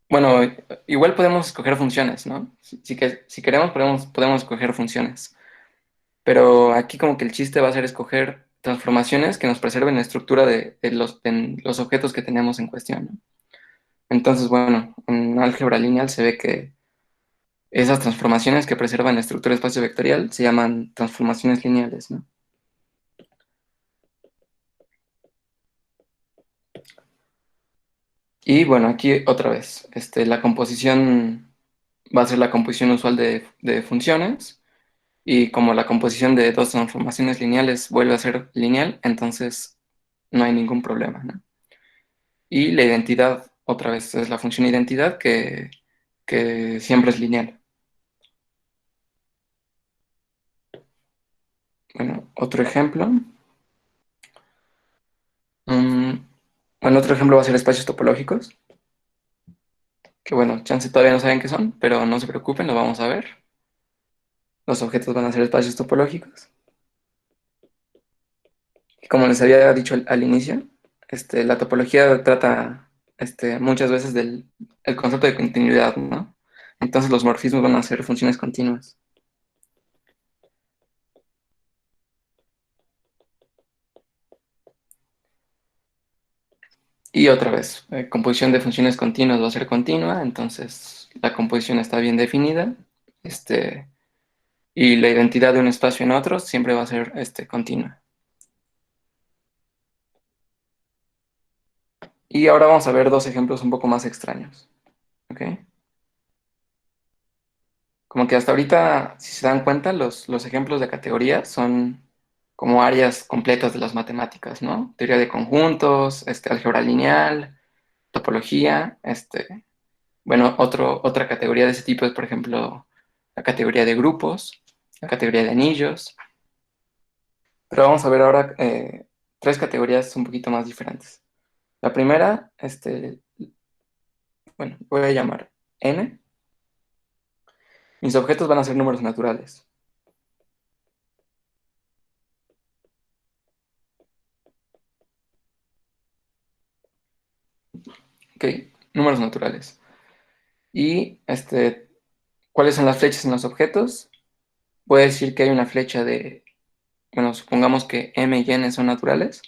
bueno, igual podemos escoger funciones, ¿no? Si queremos, podemos escoger funciones. Pero aquí como que el chiste va a ser escoger transformaciones que nos preserven la estructura de los objetos que tenemos en cuestión, ¿no? Entonces, bueno, en álgebra lineal se ve que esas transformaciones que preservan la estructura de espacio vectorial se llaman transformaciones lineales, ¿no? Y bueno, aquí otra vez, la composición va a ser la composición usual de funciones, y como la composición de dos transformaciones lineales vuelve a ser lineal, entonces no hay ningún problema, ¿no? Y la identidad, otra vez, es la función identidad que siempre es lineal. Bueno, otro ejemplo. mm, bueno, otro ejemplo va a ser espacios topológicos, que bueno, chance todavía no saben qué son, pero no se preocupen, lo vamos a ver. Los objetos van a ser espacios topológicos. Y como les había dicho al inicio, la topología trata muchas veces del el concepto de continuidad, ¿no? Entonces los morfismos van a ser funciones continuas. Y otra vez, composición de funciones continuas va a ser continua, entonces la composición está bien definida, este, y la identidad de un espacio en otro siempre va a ser continua. Y ahora vamos a ver dos ejemplos un poco más extraños, ¿ok? Como que hasta ahorita, si se dan cuenta, los ejemplos de categoría son como áreas completas de las matemáticas, ¿no? Teoría de conjuntos, álgebra lineal, topología, bueno, otra categoría de ese tipo es, por ejemplo, la categoría de grupos, la categoría de anillos, pero vamos a ver ahora tres categorías un poquito más diferentes. La primera, bueno, voy a llamar N. Mis objetos van a ser números naturales, ¿ok? Números naturales. Y ¿cuáles son las flechas en los objetos? Voy a decir que hay una flecha bueno, supongamos que M y N son naturales.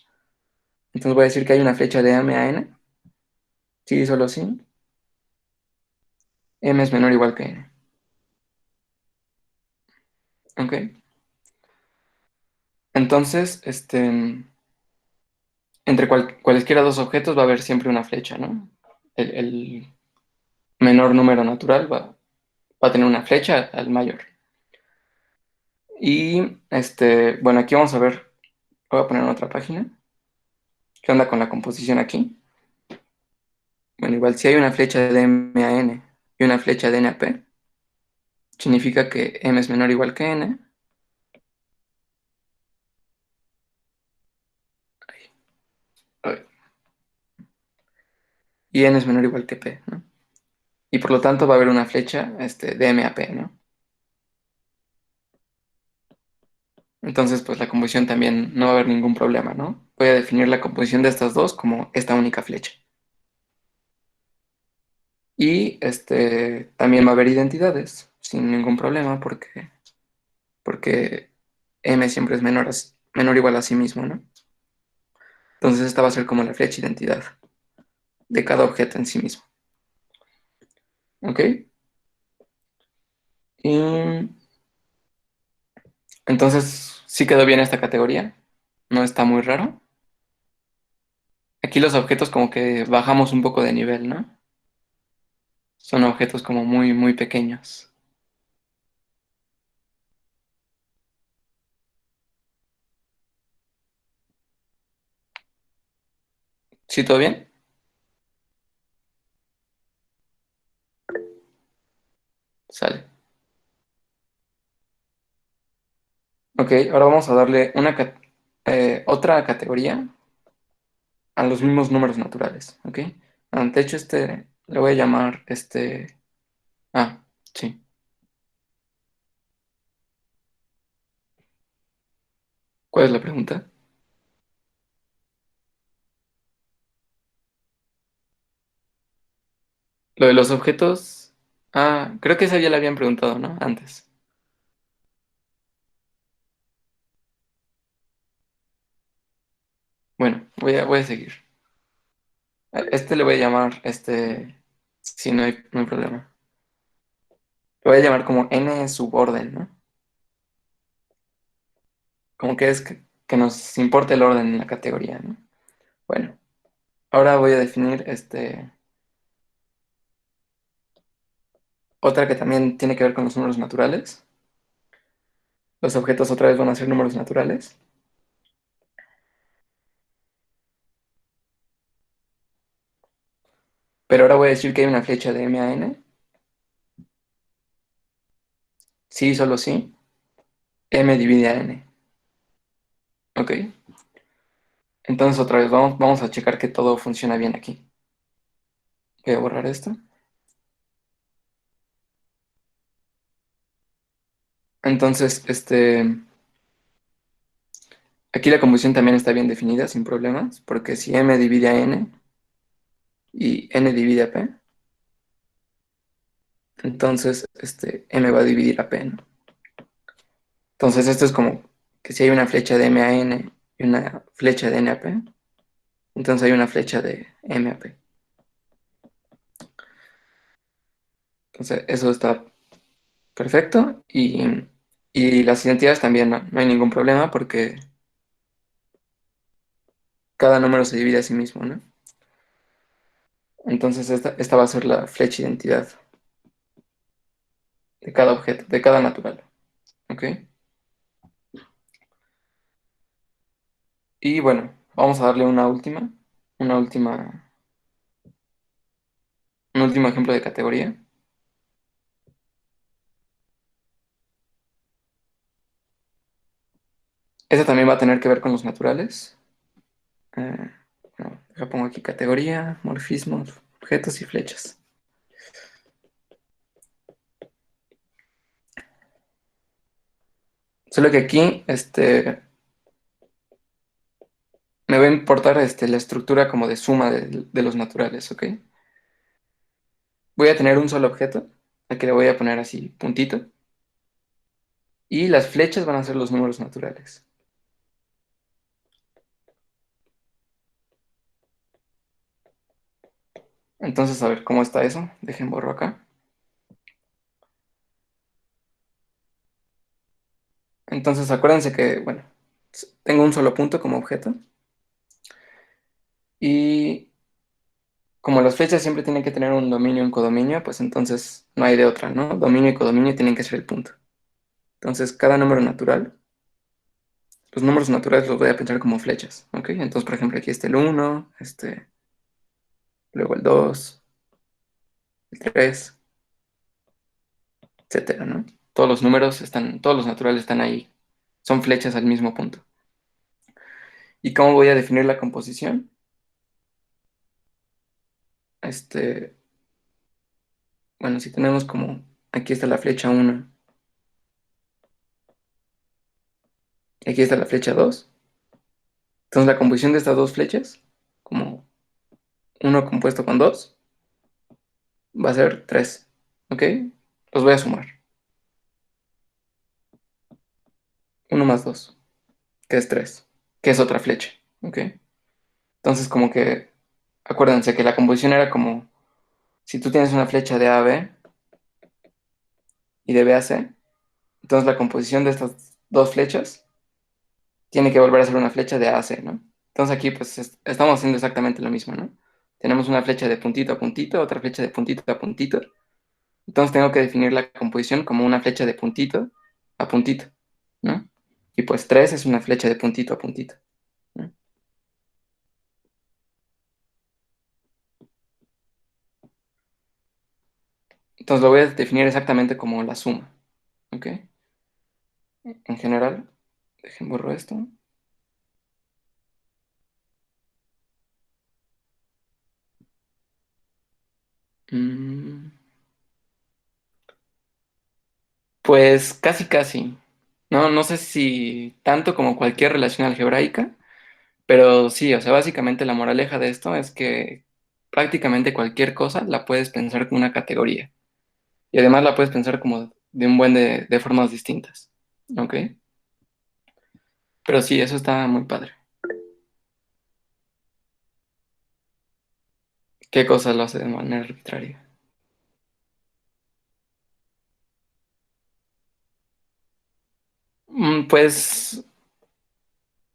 Entonces voy a decir que hay una flecha de M a N. Sí, solo sí. M es menor o igual que N. ¿Ok? Entonces, entre cualesquiera dos objetos va a haber siempre una flecha, ¿no? El menor número natural va a tener una flecha al mayor. Y, bueno, aquí vamos a ver, voy a poner en otra página. ¿Qué onda con la composición aquí? Bueno, igual si hay una flecha de M a N y una flecha de N a P, significa que M es menor o igual que N y N es menor o igual que P, ¿no? Y por lo tanto va a haber una flecha de M a P, ¿no? Entonces, pues la composición también no va a haber ningún problema, ¿no? Voy a definir la composición de estas dos como esta única flecha. Y también va a haber identidades sin ningún problema porque M siempre es menor o igual a sí mismo, ¿no? Entonces esta va a ser como la flecha identidad de cada objeto en sí mismo. ¿Ok? Y entonces, sí quedó bien esta categoría. No está muy raro. Aquí los objetos como que bajamos un poco de nivel, ¿no? Son objetos como muy, muy pequeños. ¿Sí, todo bien? Sale. Ok, ahora vamos a darle otra categoría a los mismos números naturales, ¿ok? De hecho, le voy a llamar Ah, sí. ¿Cuál es la pregunta? Lo de los objetos. Ah, creo que esa ya la habían preguntado, ¿no? Antes. Bueno, voy a seguir. Le voy a llamar, sí, no hay problema. Lo voy a llamar como n suborden, ¿no? Como que que nos importa el orden en la categoría, ¿no? Bueno, ahora voy a definir otra que también tiene que ver con los números naturales. Los objetos otra vez van a ser números naturales. Pero ahora voy a decir que hay una flecha de M a N. Sí, solo sí. M divide a N. ¿Ok? Entonces otra vez vamos a checar que todo funciona bien aquí. Voy a borrar esto. Entonces, aquí la convolución también está bien definida, sin problemas, porque si M divide a N y N divide a P, entonces M va a dividir a P, ¿no? Entonces esto es como que si hay una flecha de M a N y una flecha de N a P, entonces hay una flecha de M a P. Entonces eso está perfecto y las identidades también no hay ningún problema porque cada número se divide a sí mismo, ¿no? Entonces esta va a ser la flecha identidad de cada objeto, de cada natural, ¿ok? Y bueno, vamos a darle una última, un último ejemplo de categoría. Esta también va a tener que ver con los naturales. Eh, bueno, pongo aquí categoría, morfismos, objetos y flechas. Solo que aquí me va a importar la estructura como de suma de los naturales, ¿ok? Voy a tener un solo objeto, al que le voy a poner así puntito, y las flechas van a ser los números naturales. Entonces, a ver, ¿cómo está eso? Dejen borro acá. Entonces, acuérdense que, bueno, tengo un solo punto como objeto, y como las flechas siempre tienen que tener un dominio y un codominio, pues entonces no hay de otra, ¿no? Dominio y codominio tienen que ser el punto. Entonces, cada número natural, los números naturales los voy a pensar como flechas, ¿ok? Entonces, por ejemplo, aquí está el uno, luego el 2, el 3, etcétera, ¿no? Todos los naturales están ahí, son flechas al mismo punto. ¿Y cómo voy a definir la composición? Este, bueno, si tenemos como, aquí está la flecha uno, aquí está la flecha 2. Entonces la composición de estas dos flechas, como uno compuesto con 2, va a ser 3, ¿ok? Los voy a sumar. Uno más 2, que es 3, que es otra flecha, ¿ok? Entonces como que, acuérdense que la composición era como, si tú tienes una flecha de A a B, y de BAC. Entonces la composición de estas dos flechas tiene que volver a ser una flecha de AC, ¿no? Entonces aquí pues estamos haciendo exactamente lo mismo, ¿no? Tenemos una flecha de puntito a puntito, otra flecha de puntito a puntito. Entonces tengo que definir la composición como una flecha de puntito a puntito, ¿no? Y pues 3 es una flecha de puntito a puntito, ¿no? Entonces lo voy a definir exactamente como la suma, ¿ok? En general, dejen borro esto. Mm, pues casi casi. No, no sé si tanto como cualquier relación algebraica, pero sí, o sea, básicamente la moraleja de esto es que prácticamente cualquier cosa la puedes pensar como una categoría. Y además la puedes pensar como de un buen de formas distintas, ¿ok? Pero sí, eso está muy padre. ¿Qué cosa lo hace de manera arbitraria? Pues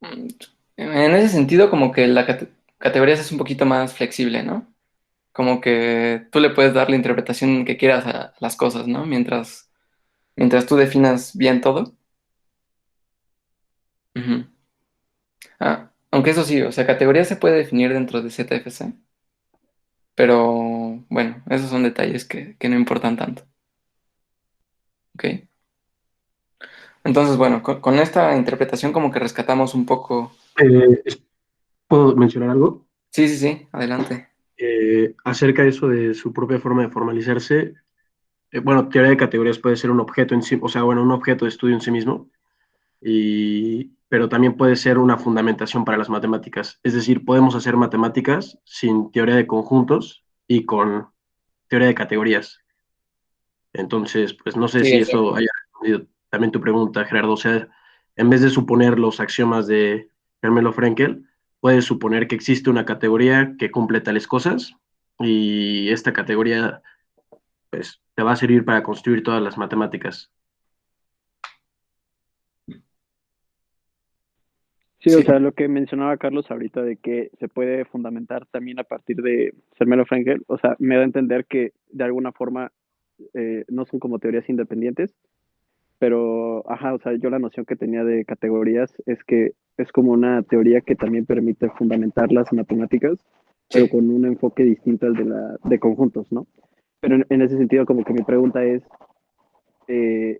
mm, en ese sentido como que la categoría es un poquito más flexible, ¿no? Como que tú le puedes dar la interpretación que quieras a las cosas, ¿no? Mientras tú definas bien todo. Ujú. Aunque eso sí, o sea, categoría se puede definir dentro de ZFC, pero bueno, esos son detalles que no importan tanto, ¿ok? Entonces, bueno, con esta interpretación como que rescatamos un poco. Eh, ¿Puedo mencionar algo? Sí, sí, sí, adelante. Acerca de eso de su propia forma de formalizarse. Bueno, teoría de categorías puede ser un objeto en sí, o sea, bueno, un objeto de estudio en sí mismo, pero también puede ser una fundamentación para las matemáticas. Es decir, podemos hacer matemáticas sin teoría de conjuntos y con teoría de categorías. Entonces, pues no sé Sí, si exacto. eso haya respondido también tu pregunta, Gerardo. O sea, en vez de suponer los axiomas de Hermelo Frenkel, puedes suponer que existe una categoría que cumple tales cosas y esta categoría, pues, te va a servir para construir todas las matemáticas. Sí, o Sí, sea, lo que mencionaba Carlos ahorita de que se puede fundamentar también a partir de Sermelo Fraenkel, o sea, me da a entender que de alguna forma no son como teorías independientes, pero, ajá, o sea, yo la noción que tenía de categorías es que es como una teoría que también permite fundamentar las matemáticas, pero sí. con un enfoque distinto al de conjuntos, ¿no? Pero en ese sentido, como que mi pregunta es, eh,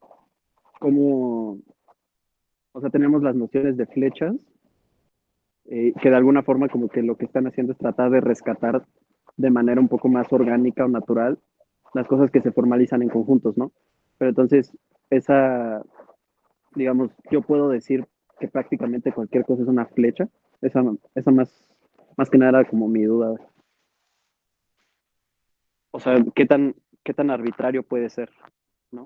¿cómo, o sea, tenemos las nociones de flechas que de alguna forma como que lo que están haciendo es tratar de rescatar de manera un poco más orgánica o natural las cosas que se formalizan en conjuntos, ¿no? Pero entonces, esa, digamos, yo puedo decir que prácticamente cualquier cosa es una flecha, esa más que nada era como mi duda. O sea, qué tan arbitrario puede ser, ¿no?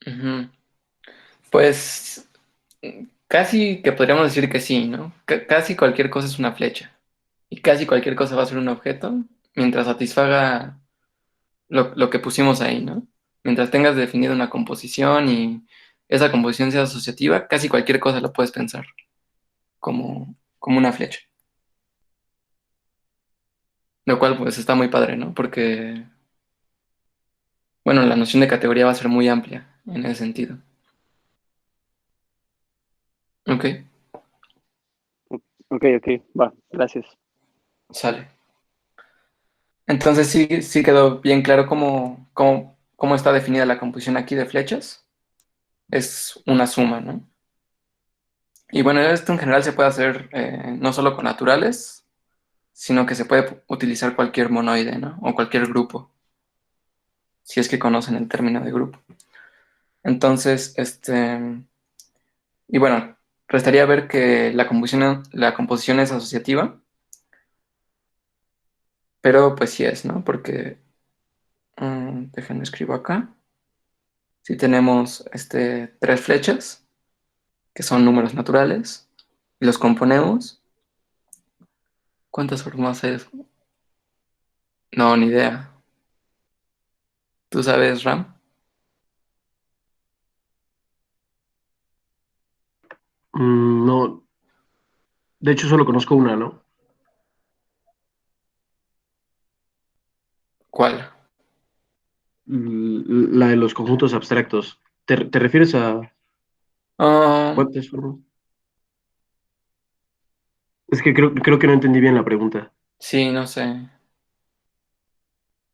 Ujú. Pues casi que podríamos decir que sí, ¿no? Casi cualquier cosa es una flecha. Y casi cualquier cosa va a ser un objeto mientras satisfaga lo que pusimos ahí, ¿no? Mientras tengas definido una composición y esa composición sea asociativa, casi cualquier cosa la puedes pensar como una flecha. Lo cual pues está muy padre, ¿no? Porque, bueno, la noción de categoría va a ser muy amplia en ese sentido. Ok, Ok, ok, va, gracias. sale. Entonces sí, sí quedó bien claro cómo está definida la composición aquí de flechas. Es una suma, ¿no? Y bueno, esto en general se puede hacer no solo con naturales, sino que se puede utilizar cualquier monoide, ¿no? O cualquier grupo, si es que conocen el término de grupo. Entonces, y bueno, restaría ver que la composición es asociativa, pero pues sí es, ¿no? Porque, déjenme escribo acá. Si tenemos tres flechas, que son números naturales, y los componemos, ¿cuántas formas es? No, ni idea. ¿Tú sabes, Ram? No, de hecho solo conozco una, ¿no? ¿Cuál? La de los conjuntos abstractos. ¿Te refieres a Ah, cuántas formas? Es que creo que no entendí bien la pregunta. sí, no sé.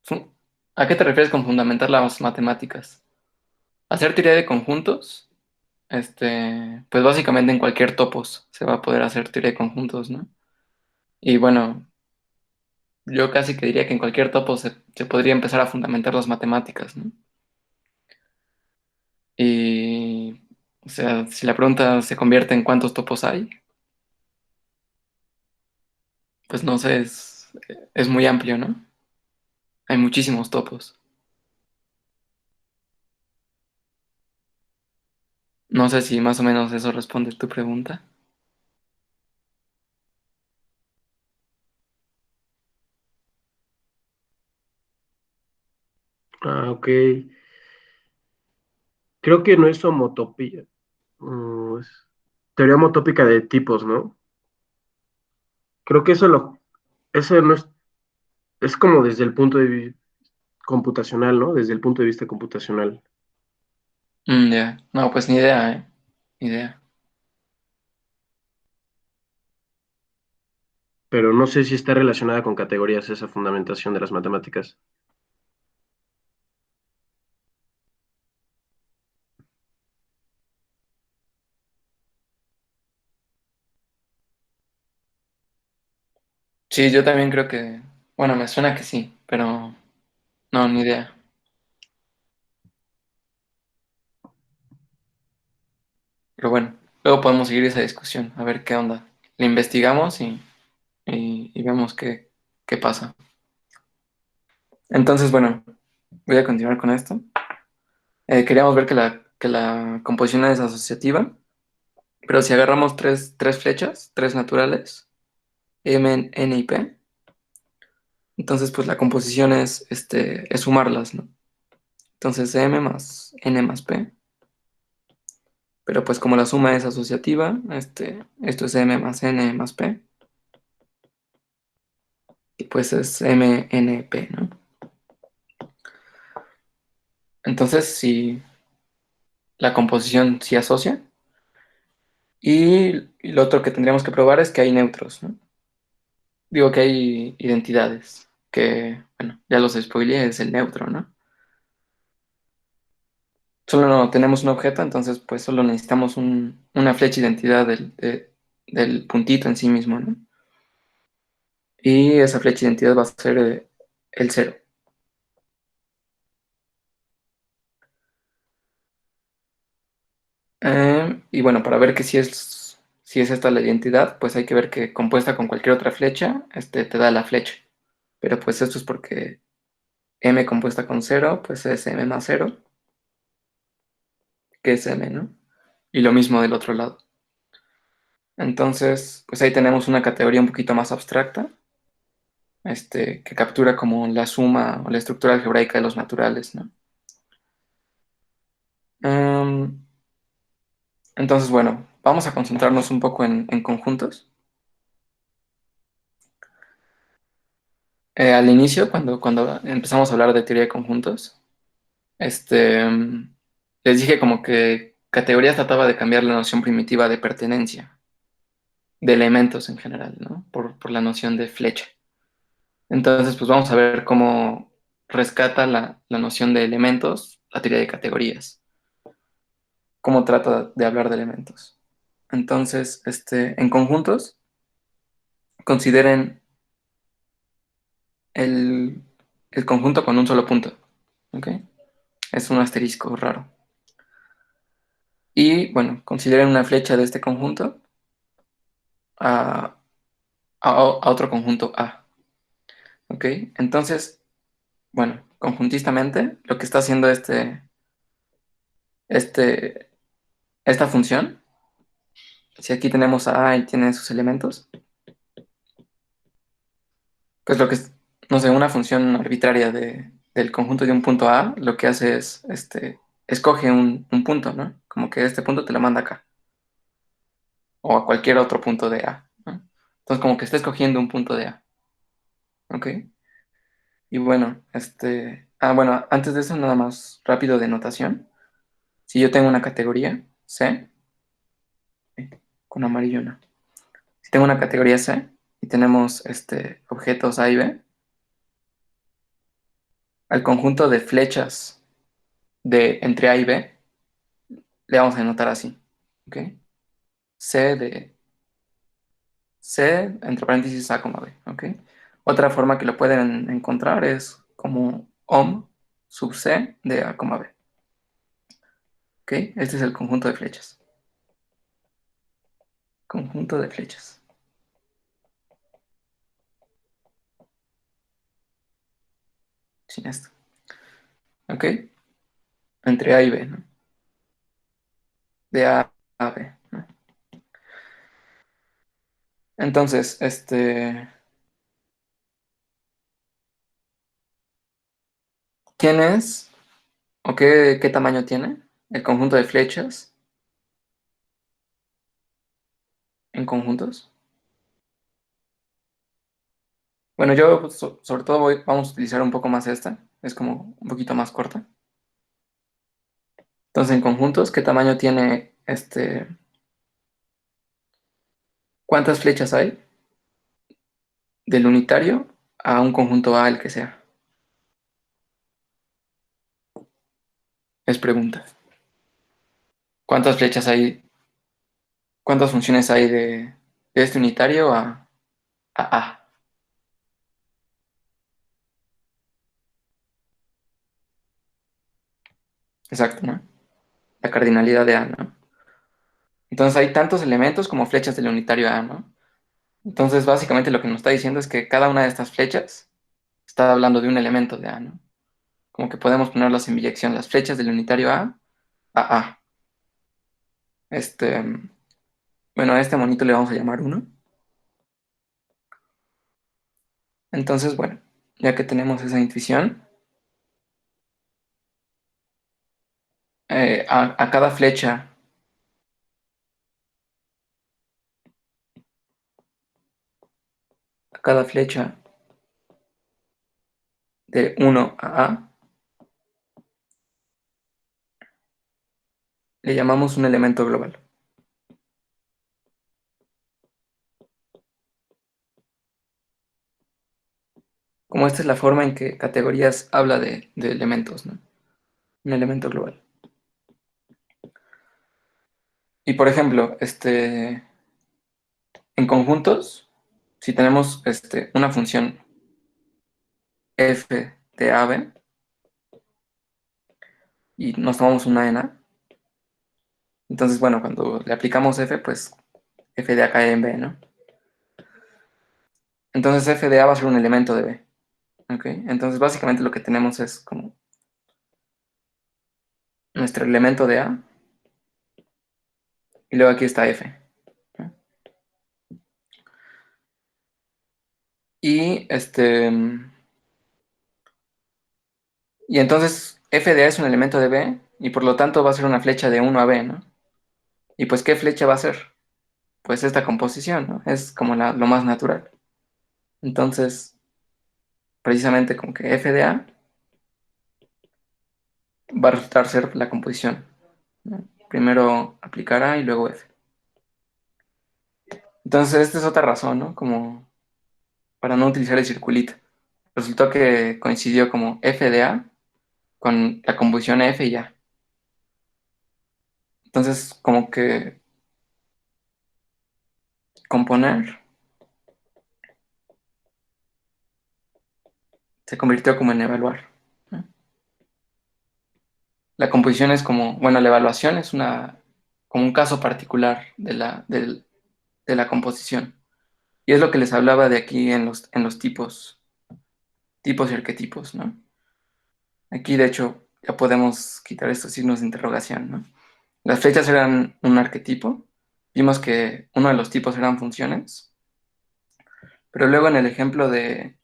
Fu- ¿A qué te refieres con fundamentar las matemáticas? Hacer teoría de conjuntos, pues básicamente en cualquier topos se va a poder hacer teoría de conjuntos, ¿no? Y bueno, yo casi que diría que en cualquier topo se podría empezar a fundamentar las matemáticas, ¿no? Y, o sea, si la pregunta se convierte en cuántos topos hay, pues no sé, es muy amplio, ¿no? Hay muchísimos topos. No sé si más o menos eso responde tu pregunta. Ah, ok. Creo que no es homotopía. Es teoría homotópica de tipos, ¿no? Creo que eso no es como desde el punto de vista computacional, ¿no? Desde el punto de vista computacional. Ya. No, pues ni idea, ¿eh? Ni idea. Pero no sé si está relacionada con categorías esa fundamentación de las matemáticas. Sí, yo también creo que, bueno, me suena que sí, pero no, ni idea. Pero bueno, luego podemos seguir esa discusión, a ver qué onda. La investigamos y vemos qué pasa. Entonces, bueno, voy a continuar con esto. Queríamos ver que la composición es asociativa, pero si agarramos tres flechas, tres naturales, M, N y P, entonces pues la composición es sumarlas, ¿no? Entonces M más N más P, pero pues como la suma es asociativa, esto es M más N más P, y pues es M, N, P, ¿no? Entonces, si la composición sí asocia, y lo otro que tendríamos que probar es que hay neutros, ¿no? Digo que hay identidades, que, bueno, ya los spoileé, es el neutro, ¿no? Solo no tenemos un objeto, entonces pues solo necesitamos una flecha identidad del puntito en sí mismo, ¿no? Y esa flecha identidad va a ser el cero. Y bueno, para ver que si es esta la identidad, pues hay que ver que compuesta con cualquier otra flecha, te da la flecha. Pero pues esto es porque m compuesta con cero, pues es m más cero, que es m, ¿no? Y lo mismo del otro lado. Entonces, pues ahí tenemos una categoría un poquito más abstracta, que captura como la suma o la estructura algebraica de los naturales, ¿no? Em, entonces, bueno, vamos a concentrarnos un poco en conjuntos. Al inicio, cuando empezamos a hablar de teoría de conjuntos, les dije como que categoría trataba de cambiar la noción primitiva de pertenencia, de elementos en general, ¿no? Por la noción de flecha. Entonces, pues vamos a ver cómo rescata la noción de elementos, la teoría de categorías, cómo trata de hablar de elementos. Entonces, en conjuntos, consideren el, el conjunto con un solo punto, ¿ok? Es un asterisco raro. Y bueno, consideren una flecha de este conjunto a, a otro conjunto A, ¿ok? Entonces, bueno, conjuntistamente, lo que está haciendo este, esta función, si aquí tenemos a A y tiene sus elementos, pues lo que es, no sé, una función arbitraria del conjunto de un punto A, lo que hace es, escoge un punto, ¿no? Como que este punto te lo manda acá, o a cualquier otro punto de A, ¿no? Entonces, como que está escogiendo un punto de A, ¿ok? Y bueno, bueno, antes de eso, nada más rápido de notación. Si yo tengo una categoría C, con amarillo no. Si tengo una categoría C y tenemos objetos A y B, al conjunto de flechas de entre A y B le vamos a anotar así, ¿ok? C de C entre paréntesis A, B, ¿ok? Otra forma que lo pueden encontrar es como OM sub C de A, B, ¿ok? Este es el conjunto de flechas. Conjunto de flechas. Sin esto, ¿ok? Entre A y B, ¿no? De A a B, ¿no? Entonces, ¿quién es o qué tamaño tiene el conjunto de flechas en conjuntos? Bueno, yo pues, sobre todo vamos a utilizar un poco más esta, es como un poquito más corta. Entonces, en conjuntos, ¿qué tamaño tiene cuántas flechas hay del unitario a un conjunto A, el que sea? Es pregunta. ¿Cuántas flechas hay, cuántas funciones hay de este unitario a A? Exacto, ¿no? La cardinalidad de A, ¿no? Entonces hay tantos elementos como flechas del unitario A, ¿no? Entonces, básicamente lo que nos está diciendo es que cada una de estas flechas está hablando de un elemento de A, ¿no? Como que podemos ponerlas en biyección, las flechas del unitario a A. Este, bueno, a este monito le vamos a llamar uno. Entonces, bueno, ya que tenemos esa intuición, a cada flecha, a cada flecha de uno a A, le llamamos un elemento global. Como esta es la forma en que categorías habla de elementos, ¿no? Un elemento global. Y por ejemplo, en conjuntos, si tenemos una función f de AB y nos tomamos una en A, entonces, bueno, cuando le aplicamos f, pues f de A cae en B, ¿no? Entonces f de A va a ser un elemento de B, ¿ok? Entonces, básicamente lo que tenemos es como nuestro elemento de A y luego aquí está f, ¿no? Y y entonces f de A es un elemento de B y por lo tanto va a ser una flecha de 1 a B, ¿no? Y pues, ¿qué flecha va a ser? Pues esta composición, ¿no? Es como lo más natural. Entonces, precisamente como que f de A va a resultar ser la composición, ¿no? Primero aplicar A y luego F. Entonces, esta es otra razón, ¿no? Como para no utilizar el circulito. Resultó que coincidió como F de A con la composición F y ya. Entonces, como que componer se convirtió como en evaluar, ¿no? La composición es como, bueno, la evaluación es como un caso particular de la composición. Y es lo que les hablaba de aquí en los tipos y arquetipos, ¿no? Aquí, de hecho, ya podemos quitar estos signos de interrogación, ¿no? Las flechas eran un arquetipo. Vimos que uno de los tipos eran funciones. Pero luego en el ejemplo de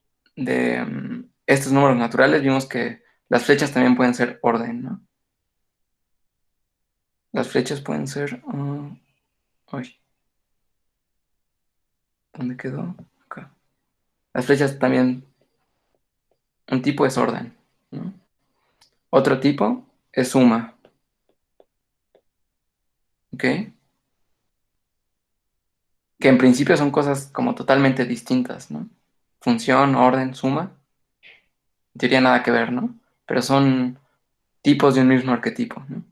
estos números naturales vimos que Las flechas también pueden ser orden, ¿no? Las flechas pueden ser... uy, ¿dónde quedó? Acá. Las flechas también, un tipo es orden, ¿no? Otro tipo es suma, ¿ok? Que en principio son cosas como totalmente distintas, ¿no? Función, orden, suma, en teoría nada que ver, ¿no? Pero son tipos de un mismo arquetipo, ¿no?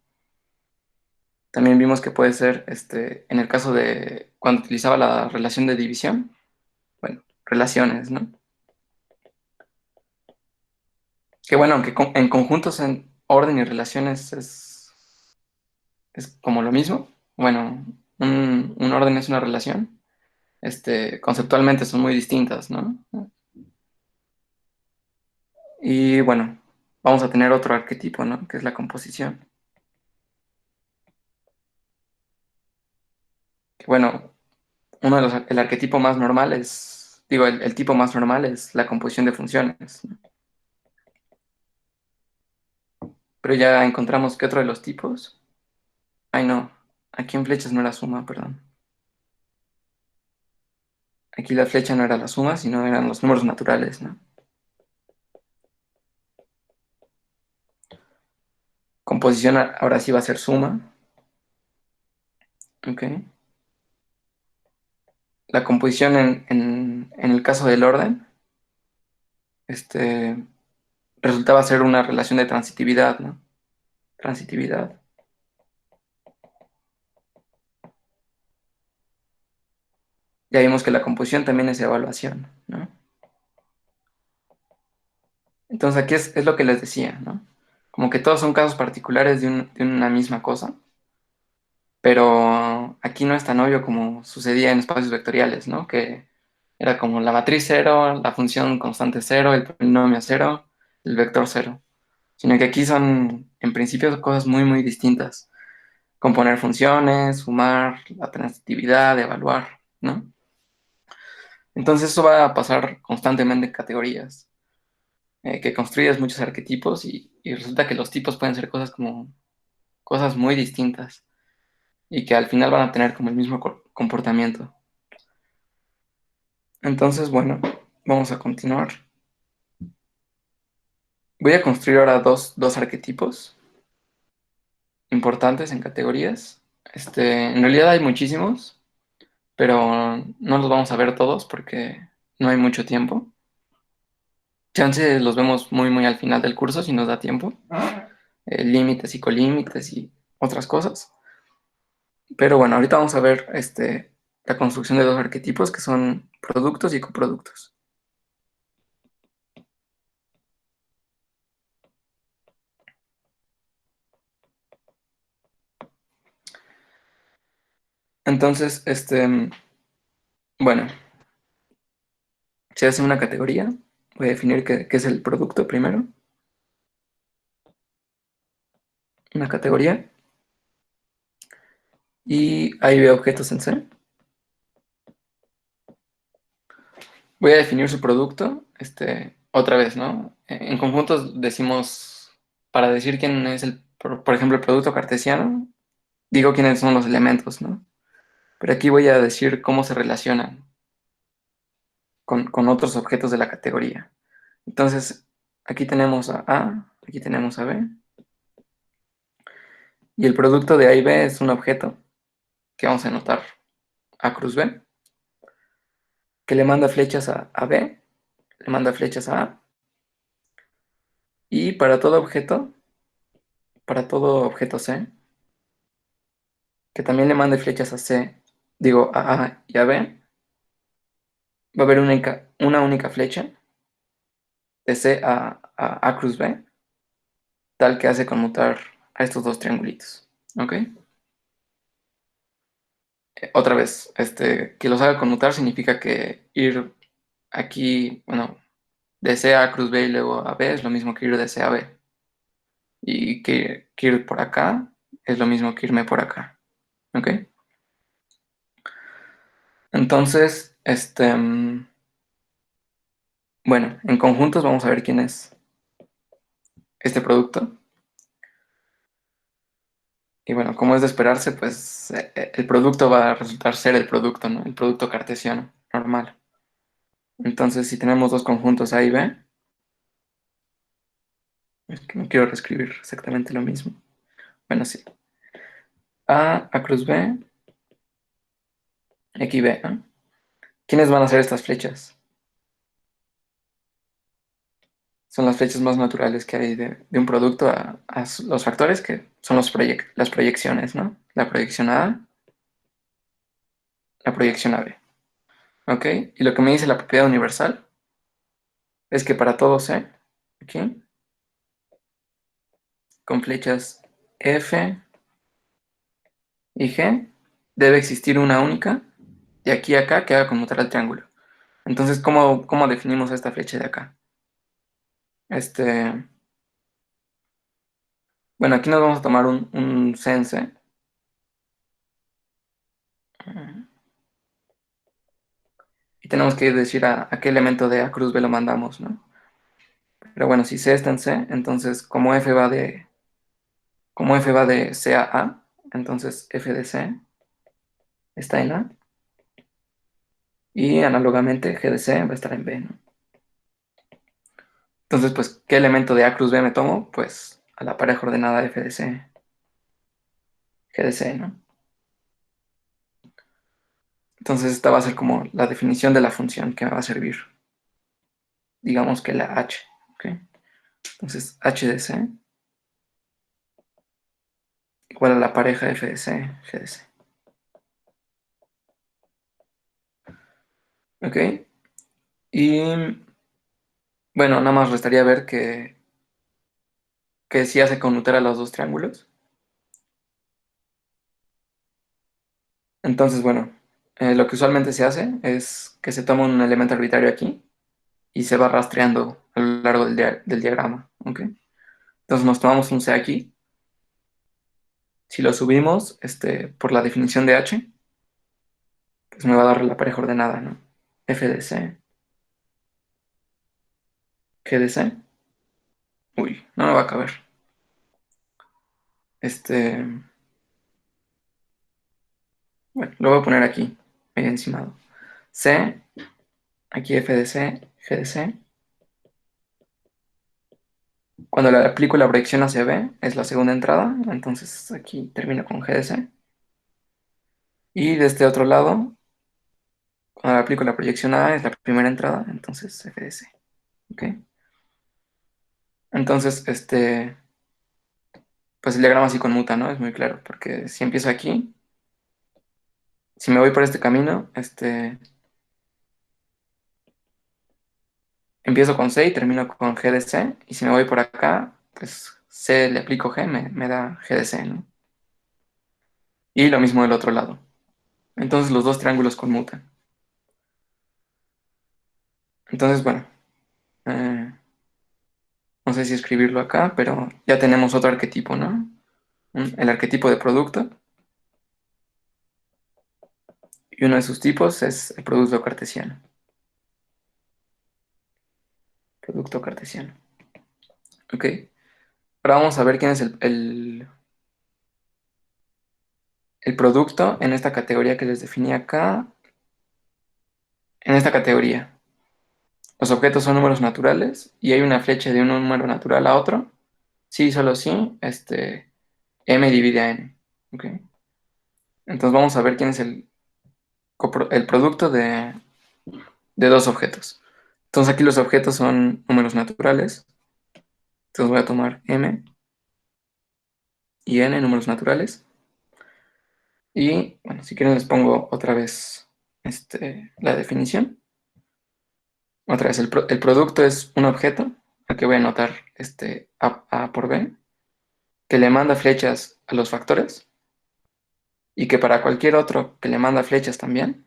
También vimos que puede ser, en el caso de cuando utilizaba la relación de división, bueno, relaciones, ¿no? Que bueno, aunque en conjuntos en orden y relaciones es como lo mismo. Bueno, un orden es una relación. Conceptualmente son muy distintas, ¿no? Y bueno, vamos a tener otro arquetipo, ¿no? Que es la composición. Que bueno, el arquetipo más normal es, digo, el tipo más normal es la composición de funciones, ¿no? Pero ya encontramos que otro de los tipos. Ay, no, aquí en flechas no era suma, perdón. Aquí la flecha no era la suma, sino eran los números naturales, ¿no? Composición ahora sí va a ser suma, ¿ok? La composición en el caso del orden, este, resultaba ser una relación de transitividad, ¿no? Transitividad. Ya vimos que la composición también es evaluación, ¿no? Entonces aquí es lo que les decía, ¿no? Como que todos son casos particulares de una misma cosa, pero aquí no es tan obvio como sucedía en espacios vectoriales, ¿no? Que era como la matriz cero, la función constante cero, el polinomio cero, el vector cero, sino que aquí son en principio cosas muy, muy distintas. Componer funciones, sumar, la transitividad, evaluar, ¿no? Entonces eso va a pasar constantemente en categorías, que construyes muchos arquetipos y resulta que los tipos pueden ser cosas como cosas muy distintas y que al final van a tener como el mismo comportamiento. Entonces, bueno, vamos a continuar. Voy a construir ahora dos arquetipos importantes en categorías. En realidad hay muchísimos, pero no los vamos a ver todos porque no hay mucho tiempo. Chance los vemos muy, muy al final del curso si nos da tiempo. Límites y colímites y otras cosas. Pero bueno, ahorita vamos a ver la construcción de dos arquetipos que son productos y coproductos. Entonces, bueno, se hace una categoría. Voy a definir qué es el producto primero. Una categoría. Y ahí veo objetos en C. Voy a definir su producto, otra vez, ¿no? En conjuntos decimos, para decir quién es por ejemplo, el producto cartesiano, digo quiénes son los elementos, ¿no? Pero aquí voy a decir cómo se relacionan con otros objetos de la categoría. Entonces, aquí tenemos a, aquí tenemos a B, y el producto de A y B es un objeto que vamos a anotar A cruz B, que le manda flechas a B, le manda flechas a A, y para todo objeto C, que también le mande flechas a C, digo a A y a B, va a haber una única flecha de C a cruz B, tal que hace conmutar a estos dos triangulitos. ¿Ok? Otra vez, que los haga conmutar significa que ir aquí, bueno, de C a cruz B y luego a B es lo mismo que ir de C a B. Y que ir por acá es lo mismo que irme por acá. ¿Ok? Entonces, bueno, en conjuntos vamos a ver quién es. este producto. Y bueno, como es de esperarse, pues el producto va a resultar ser el producto, ¿no? El producto cartesiano, normal. Entonces, si tenemos dos conjuntos A y B, es que no quiero reescribir exactamente lo mismo. Bueno, sí. A cruz B, X y B, ¿no? ¿Quiénes van a ser estas flechas? Son las flechas más naturales que hay de un producto a los factores, que son las proyecciones, ¿no? La proyección A, la proyección a B. ¿Ok? Y lo que me dice la propiedad universal es que para todo C, aquí, con flechas F y G, debe existir una única de aquí a acá que haga conmutar al triángulo. Entonces, ¿cómo definimos esta flecha de acá? Este, bueno, aquí nos vamos a tomar un sense. Y tenemos que decir a qué elemento de A cruz B lo mandamos, ¿no? Pero bueno, si C está en C, entonces como F va de C a A, entonces F de C está en A. Y análogamente G de C va a estar en B, ¿no? Entonces, pues, ¿qué elemento de A cruz B me tomo? Pues a la pareja ordenada F de C, G de C, ¿no? Entonces esta va a ser como la definición de la función que me va a servir. Digamos que la H, ¿ok? Entonces H de C igual a la pareja F de C, G de C. ¿Ok? Y bueno, nada más restaría ver que si hace conmutar a los dos triángulos. Entonces, bueno, lo que usualmente se hace es que se toma un elemento arbitrario aquí y se va rastreando a lo largo del diagrama. ¿Ok? Entonces nos tomamos un C aquí. Si lo subimos por la definición de H, pues me va a dar la pareja ordenada, ¿no? F de C, G de C. Uy, no me va a caber. Este, bueno, lo voy a poner aquí, medio encimado. C, aquí F de C, G de C. Cuando le aplico la proyección hacia B, es la segunda entrada, entonces aquí termino con G de C. Y de este otro lado, cuando le aplico la proyección a A, es la primera entrada, entonces F de C. ¿Ok? Entonces, pues el diagrama así conmuta, ¿no? Es muy claro, porque si empiezo aquí, si me voy por este camino, empiezo con C y termino con G de C, y si me voy por acá, pues C le aplico G, me da G de C, ¿no? Y lo mismo del otro lado. Entonces los dos triángulos conmutan. Entonces, bueno, eh, no sé si escribirlo acá, pero ya tenemos otro arquetipo, ¿no? El arquetipo de producto, y uno de sus tipos es el producto cartesiano. Producto cartesiano. Ok. Ahora vamos a ver quién es el producto en esta categoría que les definí acá. En esta categoría, los objetos son números naturales y hay una flecha de un número natural a otro. Sí, solo sí, m divide a n. ¿Ok? Entonces vamos a ver quién es el producto de dos objetos. Entonces aquí los objetos son números naturales. Entonces voy a tomar m y n, números naturales. Y bueno, si quieren les pongo otra vez la definición. Otra vez, el producto es un objeto, al que voy a anotar A por B, que le manda flechas a los factores y que para cualquier otro que le manda flechas también,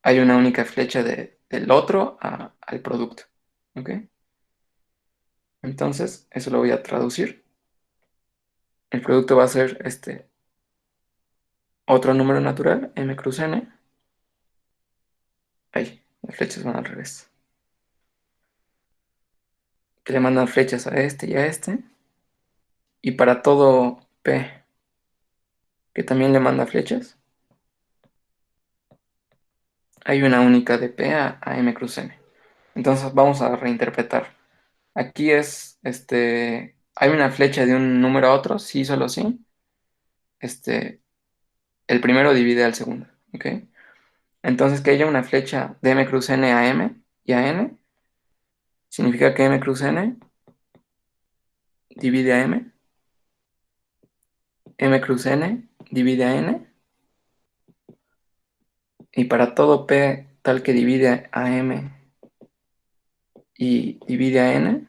hay una única flecha del otro al producto. ¿Ok? Entonces, eso lo voy a traducir. El producto va a ser otro número natural, m cruz n. Ahí, las flechas van al revés. Que le mandan flechas a este y a este. Y para todo P, que también le manda flechas, hay una única de P a M cruz N. Entonces vamos a reinterpretar. Aquí hay una flecha de un número a otro, sí, solo sí. Este, el primero divide al segundo, ¿ok? Entonces que haya una flecha de M cruz N a M y a N, significa que M cruz N divide a M, M cruz N divide a N, y para todo P tal que divide a M y divide a N,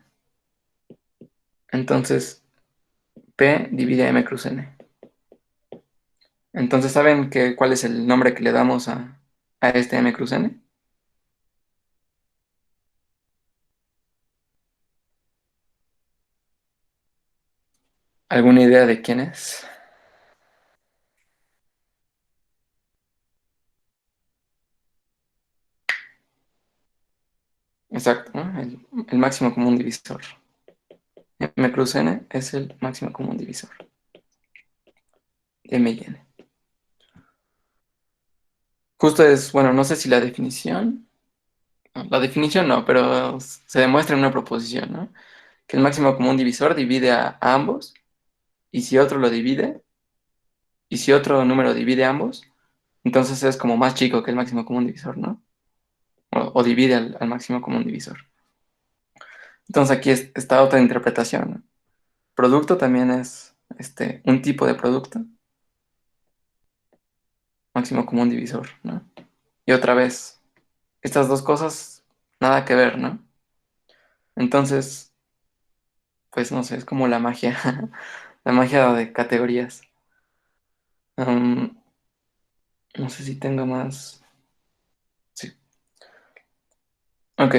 entonces P divide a M cruz N. Entonces, ¿saben cuál es el nombre que le damos a este M cruz N? ¿Alguna idea de quién es? Exacto, ¿no? El máximo común divisor. M cruz N es el máximo común divisor de M y N. Justo es, bueno, no sé si la definición no, pero se demuestra en una proposición, ¿no? Que el máximo común divisor divide a ambos, y si otro lo divide, y si otro número divide a ambos, entonces es como más chico que el máximo común divisor, ¿no? O divide al máximo común divisor. Entonces aquí está otra interpretación, ¿no? Producto también es un tipo de producto, máximo común divisor, ¿no? Y otra vez, estas dos cosas, nada que ver, ¿no? Entonces, pues no sé, es como la magia, la magia de categorías. Am, no sé si tengo más. Sí. Ok,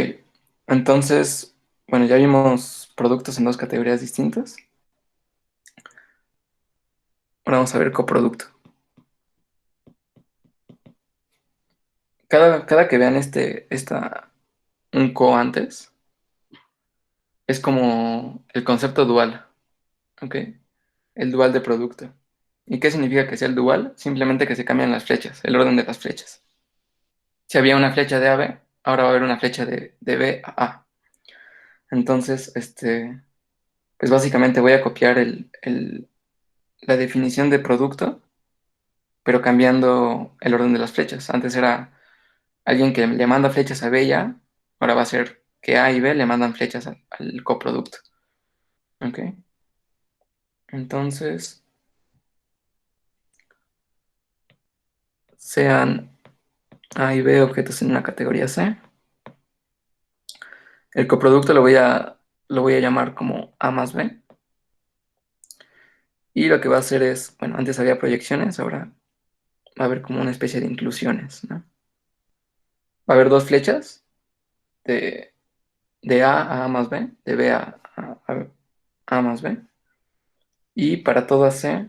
entonces, bueno, ya vimos productos en dos categorías distintas. Ahora vamos a ver coproducto. Cada que vean un co antes, es como el concepto dual, ¿ok? El dual de producto. ¿Y qué significa que sea el dual? Simplemente que se cambian las flechas, el orden de las flechas. Si había una flecha de A a B, ahora va a haber una flecha de B a A. Entonces, pues básicamente voy a copiar la definición de producto, pero cambiando el orden de las flechas. Antes era alguien que le manda flechas a B y A, ahora va a ser que A y B le mandan flechas al coproducto. ¿Ok? Entonces, sean A y B objetos en una categoría C. El coproducto lo voy a llamar como A más B. Y lo que va a hacer es, bueno, antes había proyecciones, ahora va a haber como una especie de inclusiones, ¿no? Va a haber dos flechas de, de A a más B, de B a más B. Y para toda C,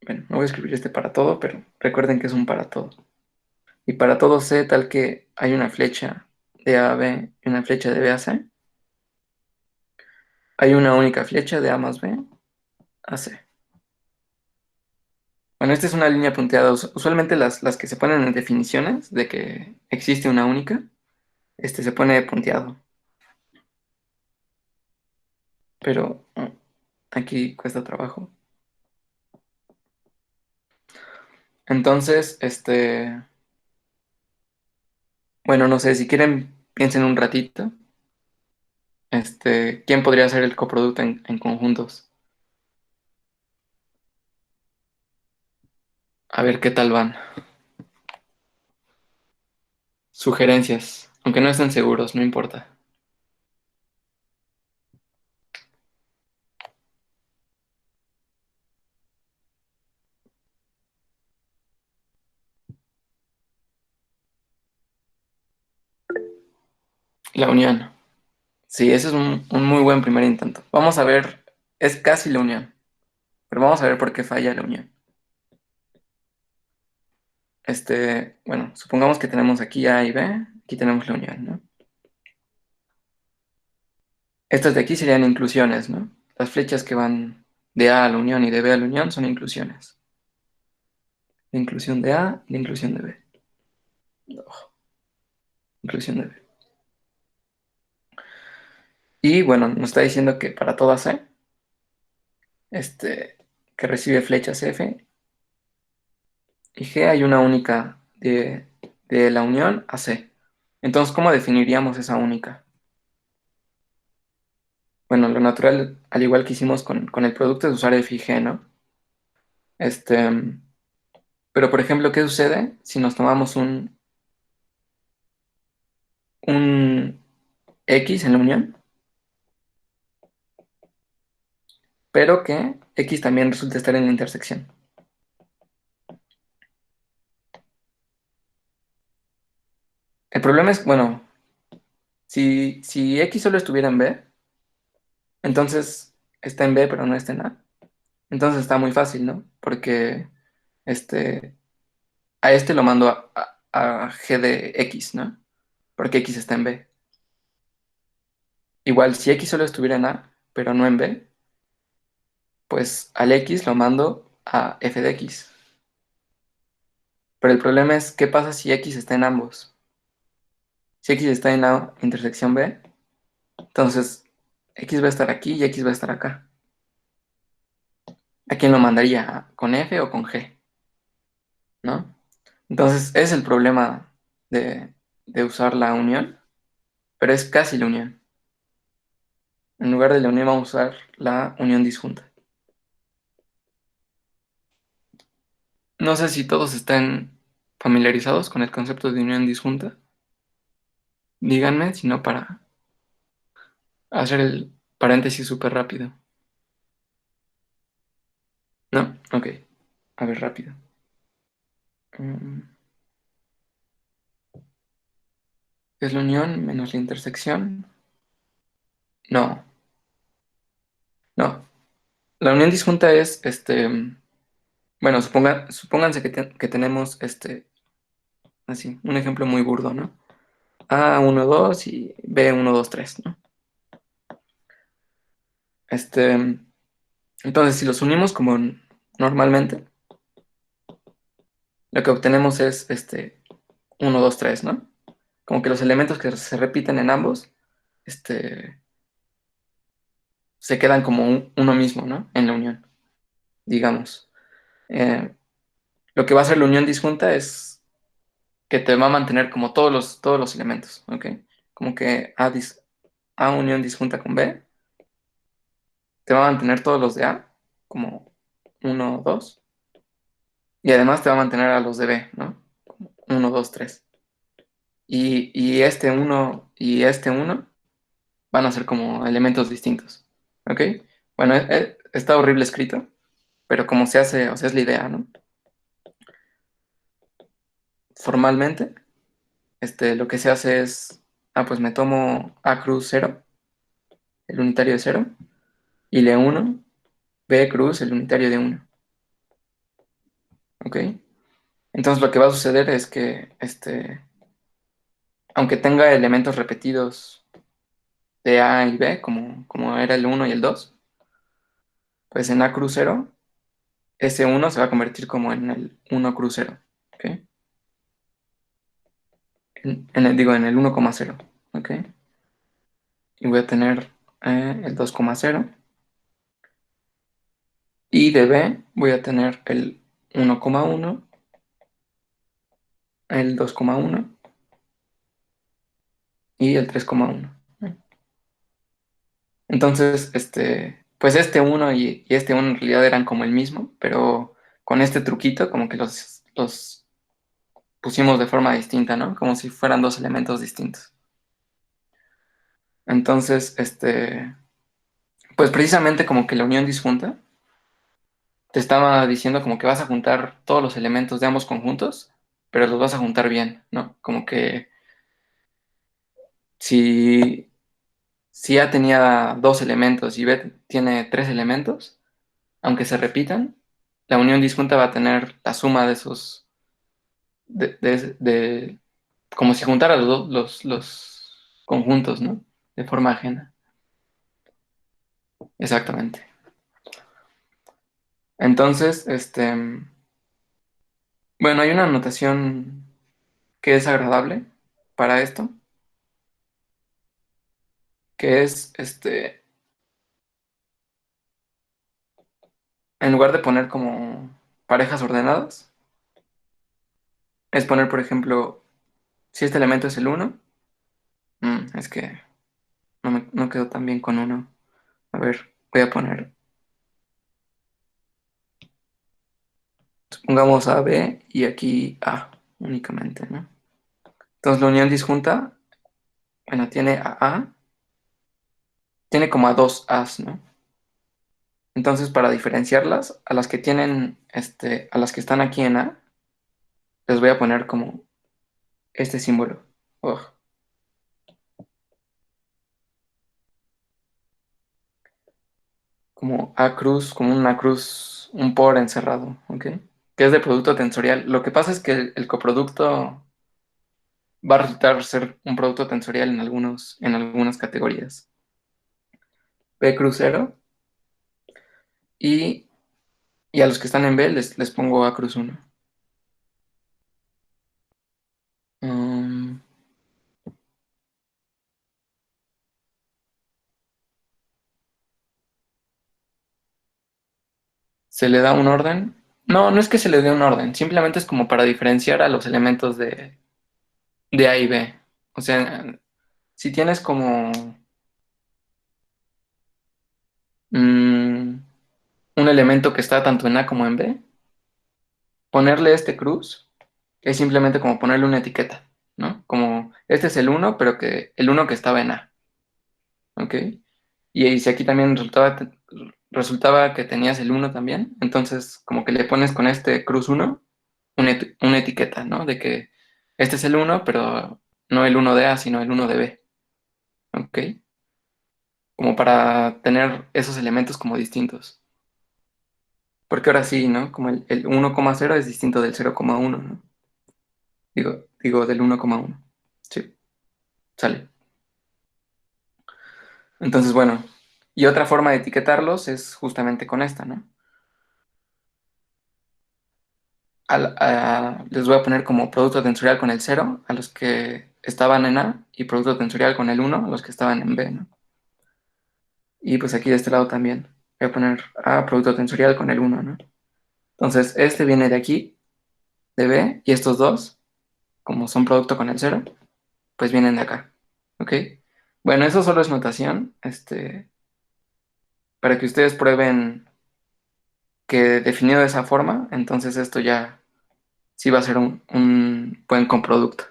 bueno, no voy a escribir para todo, pero recuerden que es un para todo. Y para todo C, tal que hay una flecha de A a B y una flecha de B a C, hay una única flecha de A más B a C. Bueno, esta es una línea punteada. Usualmente las que se ponen en definiciones de que existe una única, se pone punteado. Pero aquí cuesta trabajo. Entonces, bueno, no sé, si quieren, piensen un ratito. ¿Quién podría ser el coproducto en conjuntos? A ver qué tal van. Sugerencias, aunque no estén seguros, no importa. La unión. Sí, ese es un muy buen primer intento. Vamos a ver, es casi la unión, pero vamos a ver por qué falla la unión. Bueno, supongamos que tenemos aquí A y B, aquí tenemos la unión, ¿no? Estas de aquí serían inclusiones, ¿no? Las flechas que van de A a la unión y de B a la unión son inclusiones. La inclusión de A, la inclusión de B. Inclusión de B. Y bueno, nos está diciendo que para toda C, que recibe flechas F y G hay una única de la unión a C. Entonces, ¿cómo definiríamos esa única? Bueno, lo natural, al igual que hicimos con el producto, es usar F y G, ¿no? Este, pero, por ejemplo, ¿qué sucede si nos tomamos un X en la unión, pero que X también resulta estar en la intersección? El problema es, bueno, si X solo estuviera en B, entonces está en B, pero no está en A. Entonces está muy fácil, ¿no? Porque este, a este lo mando a G de X, ¿no? Porque X está en B. Igual, si X solo estuviera en A, pero no en B, pues al X lo mando a F de X. Pero el problema es, ¿qué pasa si X está en ambos? Si X está en la intersección B, entonces X va a estar aquí y X va a estar acá. ¿A quién lo mandaría? ¿Con F o con G? ¿No? Entonces, ese es el problema de usar la unión, pero es casi la unión. En lugar de la unión vamos a usar la unión disjunta. No sé si todos están familiarizados con el concepto de unión disjunta. Díganme, si no, para hacer el paréntesis súper rápido. ¿No? Ok. A ver, rápido. Mm, ¿Es la unión menos la intersección? No, no. La unión disjunta es, bueno, supónganse que tenemos, así, un ejemplo muy burdo, ¿no? A 1 2 y B1 2 3, ¿no? Este, entonces, si los unimos como normalmente, lo que obtenemos es, 1 2 3, ¿no? Como que los elementos que se repiten en ambos, este, se quedan como uno mismo, ¿no? En la unión, digamos. Eh, lo que va a hacer la unión disjunta es que te va a mantener como todos los elementos, ¿ok? Como que A unión disjunta con B te va a mantener todos los de A, como 1 2, y además te va a mantener a los de B, ¿no? Como 1 2 3. Y este uno y este uno van a ser como elementos distintos, ¿ok? Bueno, está horrible escrito, pero como se hace, o sea, es la idea, ¿no? Formalmente, lo que se hace es, pues me tomo A cruz 0, el unitario de 0, y le uno B cruz, el unitario de 1, ¿ok? Entonces lo que va a suceder es que, aunque tenga elementos repetidos de A y B, como era el uno y el 2, pues en A cruz 0, ese uno se va a convertir como en el 1 cruz 0, ¿ok? En el 1,0, ¿ok? Y voy a tener el 2,0. Y de B voy a tener el 1,1, el 2,1 y el 3,1. Entonces, pues este uno y este uno en realidad eran como el mismo, pero con este truquito como que los pusimos de forma distinta, ¿no? Como si fueran dos elementos distintos. Entonces, pues precisamente como que la unión disjunta te estaba diciendo como que vas a juntar todos los elementos de ambos conjuntos, pero los vas a juntar bien, ¿no? Como que si, si A tenía dos elementos y B tiene tres elementos, aunque se repitan, la unión disjunta va a tener la suma de esos, como si juntara los conjuntos, ¿no? De forma ajena. Exactamente. Entonces, bueno, hay una notación que es agradable para esto, que es, en lugar de poner como parejas ordenadas, es poner, por ejemplo, si este elemento es el uno. Es que no quedó tan bien con uno. A ver, voy a poner, pongamos A, B y aquí A únicamente, ¿no? Entonces la unión disjunta, bueno, tiene a A, tiene como a dos A's, ¿no? Entonces, para diferenciarlas, a las que tienen, a las que están aquí en A, les voy a poner como este símbolo. Ugh, como A cruz, como una cruz, un por encerrado, ¿ok? Que es de producto tensorial. Lo que pasa es que el coproducto va a resultar ser un producto tensorial en algunas categorías. P crucero y, y a los que están en B les pongo A cruz uno. Um, ¿Se le da un orden? No, no es que se le dé un orden, simplemente es como para diferenciar a los elementos de A y B. O sea, si tienes como mm, un elemento que está tanto en A como en B, ponerle este cruz es simplemente como ponerle una etiqueta, ¿no? Como este es el uno, pero que el uno que estaba en A, ¿ok? Y si aquí también resultaba que tenías el uno también, entonces como que le pones con este cruz uno una etiqueta, ¿no? De que este es el uno, pero no el uno de A, sino el uno de B, ¿ok? Como para tener esos elementos como distintos. Porque ahora sí, ¿no? Como el 1,0 es distinto del 0,1, ¿no? Digo del 1,1. Sí, sale. Entonces, bueno, y otra forma de etiquetarlos es justamente con esta, ¿no? Les voy a poner como producto tensorial con el cero a los que estaban en A y producto tensorial con el uno a los que estaban en B, ¿no? Y pues aquí de este lado también voy a poner A producto tensorial con el uno, ¿no? Entonces, este viene de aquí, de B, y estos dos, como son producto con el cero, pues vienen de acá, ¿ok? Bueno, eso solo es notación, para que ustedes prueben que definido de esa forma, entonces esto ya sí va a ser un buen comproducto.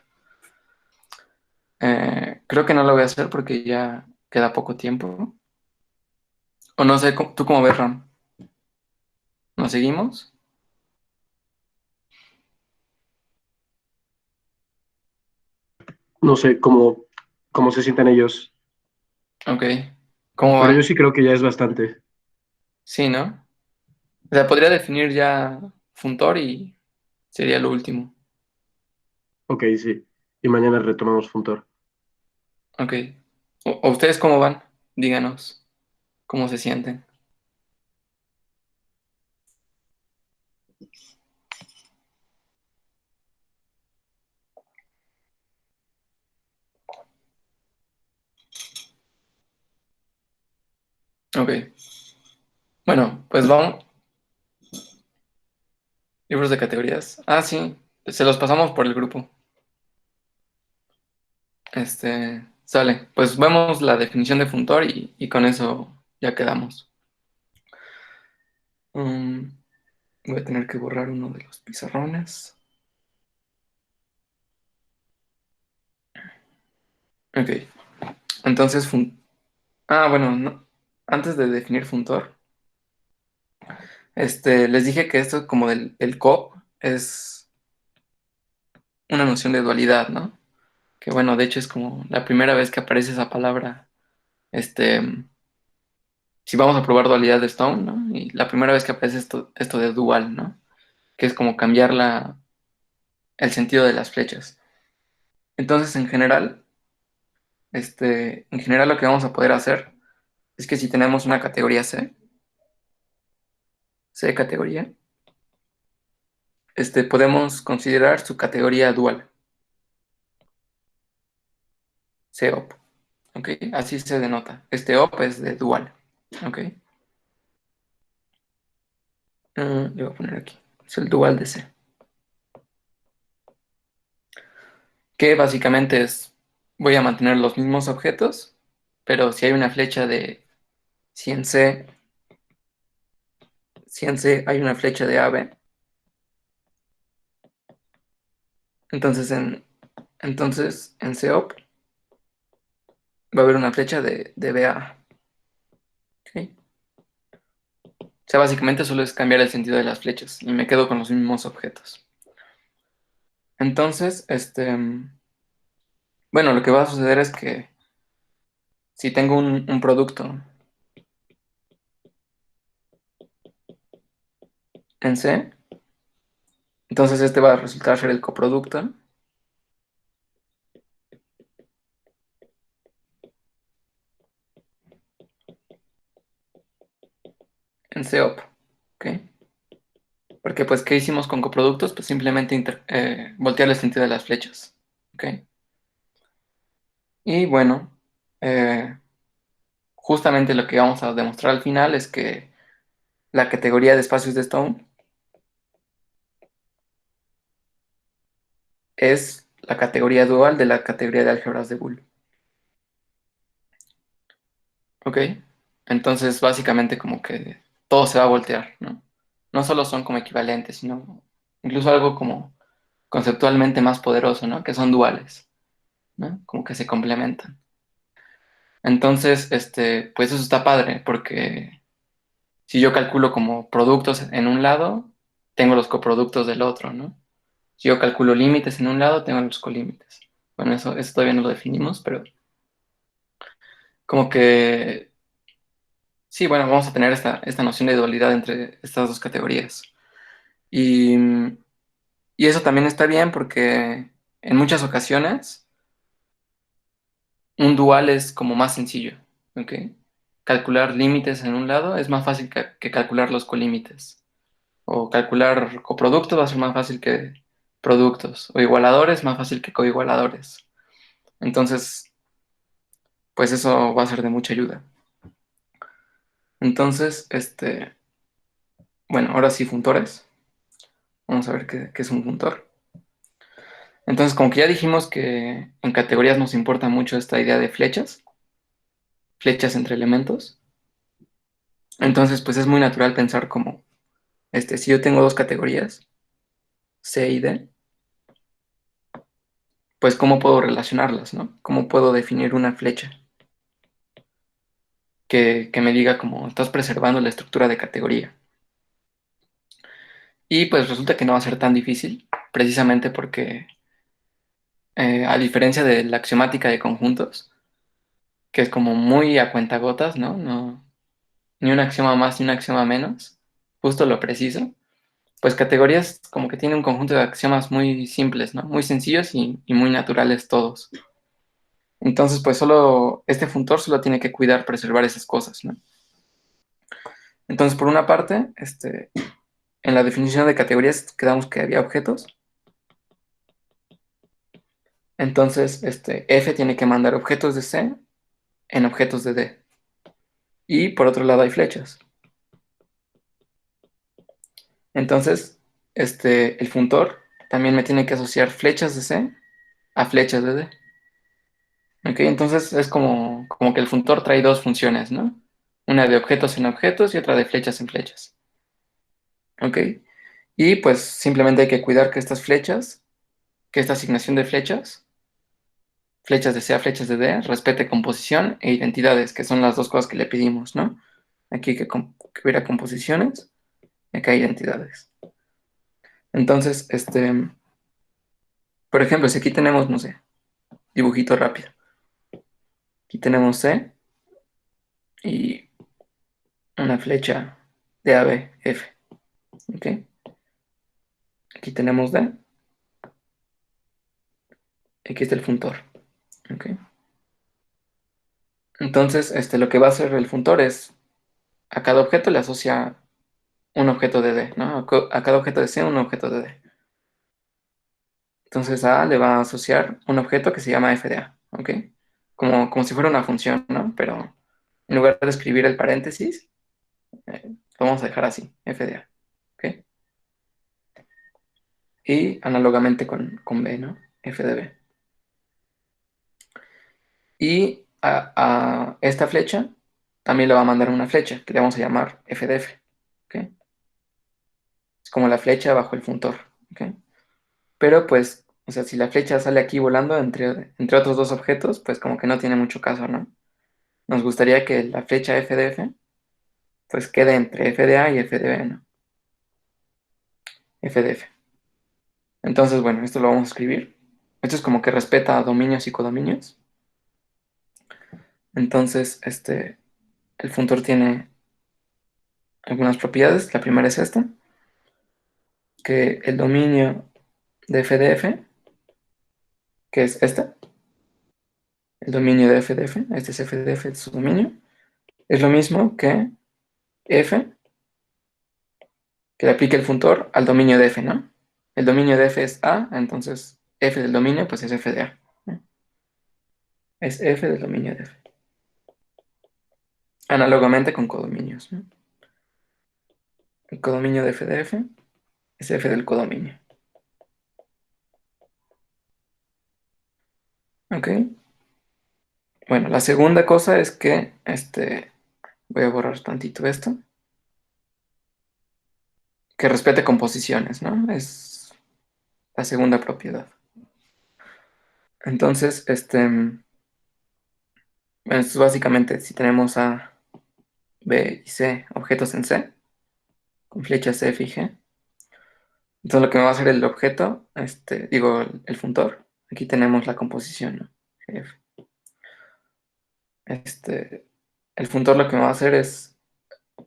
Creo que no lo voy a hacer porque ya queda poco tiempo. O no sé, ¿tú cómo ves, Ram? ¿Nos seguimos? No sé cómo se sientan ellos, Ok. ¿Cómo pero yo va? sí creo que ya es bastante. Sí, ¿no? O sea, podría definir ya Funtor y sería lo último. Ok, sí. Y mañana retomamos Funtor. Ok. ¿O ustedes cómo van? Díganos cómo se sienten. Ok. Bueno, pues vamos. Libros de categorías. Ah, sí. Se los pasamos por el grupo. Sale. Pues vemos la definición de Funtor y con eso ya quedamos. Mm, Voy a tener que borrar uno de los pizarrones. Ok. Entonces, bueno, antes de definir Funtor, les dije que esto como el COP es una noción de dualidad, ¿no? Que bueno, de hecho es como la primera vez que aparece esa palabra, este, si vamos a probar dualidad de Stone, ¿no? Y la primera vez que aparece esto de dual, ¿no? Que es como cambiar el sentido de las flechas. Entonces, en general lo que vamos a poder hacer es que si tenemos una categoría C categoría, podemos considerar su categoría dual, COP, ¿ok? Así se denota. Este OP es de dual, ¿ok? Le voy a poner aquí. Es el dual de C. Que básicamente es, voy a mantener los mismos objetos, pero si hay una flecha de, si en C, si en C hay una flecha de AB, entonces en COP va a haber una flecha de BA, ¿ok? O sea, básicamente solo es cambiar el sentido de las flechas y me quedo con los mismos objetos. Entonces, bueno, lo que va a suceder es que si tengo un producto en C, entonces este va a resultar ser el coproducto en COP, ¿ok? Porque pues, ¿qué hicimos con coproductos? Pues simplemente voltear el sentido de las flechas, ¿ok? Y bueno, eh, justamente lo que vamos a demostrar al final es que la categoría de espacios de Stone es la categoría dual de la categoría de álgebras de Boole, ¿ok? Entonces, básicamente como que todo se va a voltear, ¿no? No solo son como equivalentes, sino incluso algo como conceptualmente más poderoso, ¿no? Que son duales, ¿no? Como que se complementan. Entonces, pues eso está padre, porque si yo calculo como productos en un lado, tengo los coproductos del otro, ¿no? Si yo calculo límites en un lado, tengo los colímites. Bueno, eso todavía no lo definimos, pero como que sí, bueno, vamos a tener esta noción de dualidad entre estas dos categorías. Y, y eso también está bien porque en muchas ocasiones un dual es como más sencillo, ¿ok? Calcular límites en un lado es más fácil que calcular los colímites. O calcular coproductos va a ser más fácil que productos. O igualadores más fácil que coigualadores. Entonces, pues eso va a ser de mucha ayuda. Entonces, bueno, ahora sí, funtores. Vamos a ver qué es un funtor. Entonces, como que ya dijimos que en categorías nos importa mucho esta idea de flechas, flechas entre elementos. Entonces, pues es muy natural pensar como, si yo tengo dos categorías, C y D, pues cómo puedo relacionarlas, ¿no? ¿Cómo puedo definir una flecha que me diga como estás preservando la estructura de categoría? Y pues resulta que no va a ser tan difícil, precisamente porque a diferencia de la axiomática de conjuntos, que es como muy a cuentagotas, ¿no? No, ni un axioma más ni un axioma menos, justo lo preciso. Pues categorías como que tiene un conjunto de axiomas muy simples, ¿no? Muy sencillos y muy naturales todos. Entonces, pues solo este funtor solo tiene que cuidar, preservar esas cosas, ¿no? Entonces, por una parte, en la definición de categorías quedamos que había objetos. Entonces, F tiene que mandar objetos de C en objetos de D. Y por otro lado hay flechas. Entonces, el funtor también me tiene que asociar flechas de C a flechas de D. ¿Ok? Entonces es como que el funtor trae dos funciones, ¿no? Una de objetos en objetos y otra de flechas en flechas. ¿Ok? Y pues simplemente hay que cuidar que estas flechas, que esta asignación de flechas, flechas de C a flechas de D, respete composición e identidades, que son las dos cosas que le pedimos, ¿no? Aquí que hubiera composiciones y acá identidades. Entonces, por ejemplo, si aquí tenemos, no sé, dibujito rápido. Aquí tenemos C y una flecha de A, B, F. ¿Ok? Aquí tenemos D. Aquí está el funtor. ¿Ok? Entonces, lo que va a hacer el funtor es, a cada objeto le asocia un objeto de D, ¿no? A cada objeto de C un objeto de D. Entonces a le va a asociar un objeto que se llama f de a, ¿ok? Como si fuera una función, ¿no? Pero en lugar de escribir el paréntesis, lo vamos a dejar así, f de a, ¿ok? Y análogamente con B, ¿no? F de B. Y a esta flecha también le va a mandar una flecha que le vamos a llamar f de f, ¿ok? Es como la flecha bajo el funtor, ¿ok? Pero pues, o sea, si la flecha sale aquí volando entre otros dos objetos, pues como que no tiene mucho caso, ¿no? Nos gustaría que la flecha f de f pues quede entre f de a y f de b, ¿no? F de f. Entonces, bueno, esto lo vamos a escribir. Esto es como que respeta a dominios y codominios. Entonces, el funtor tiene algunas propiedades. La primera es esta, que el dominio de f de f, que es este, el dominio de f, este es f de f, es su dominio, es lo mismo que f, que le aplique el funtor al dominio de f, ¿no? El dominio de f es a, entonces f del dominio, pues es f de a, ¿no? Es f del dominio de f. Análogamente con codominios, ¿no? El codominio de f de f es f del codominio. ¿Ok? Bueno, la segunda cosa es que, voy a borrar tantito esto, que respete composiciones, ¿no? Es la segunda propiedad. Entonces, bueno, esto es básicamente si tenemos A, B y C objetos en C, con flechas F y G. Entonces lo que me va a hacer el objeto, digo, el funtor, aquí tenemos la composición, ¿no? F. El funtor lo que me va a hacer es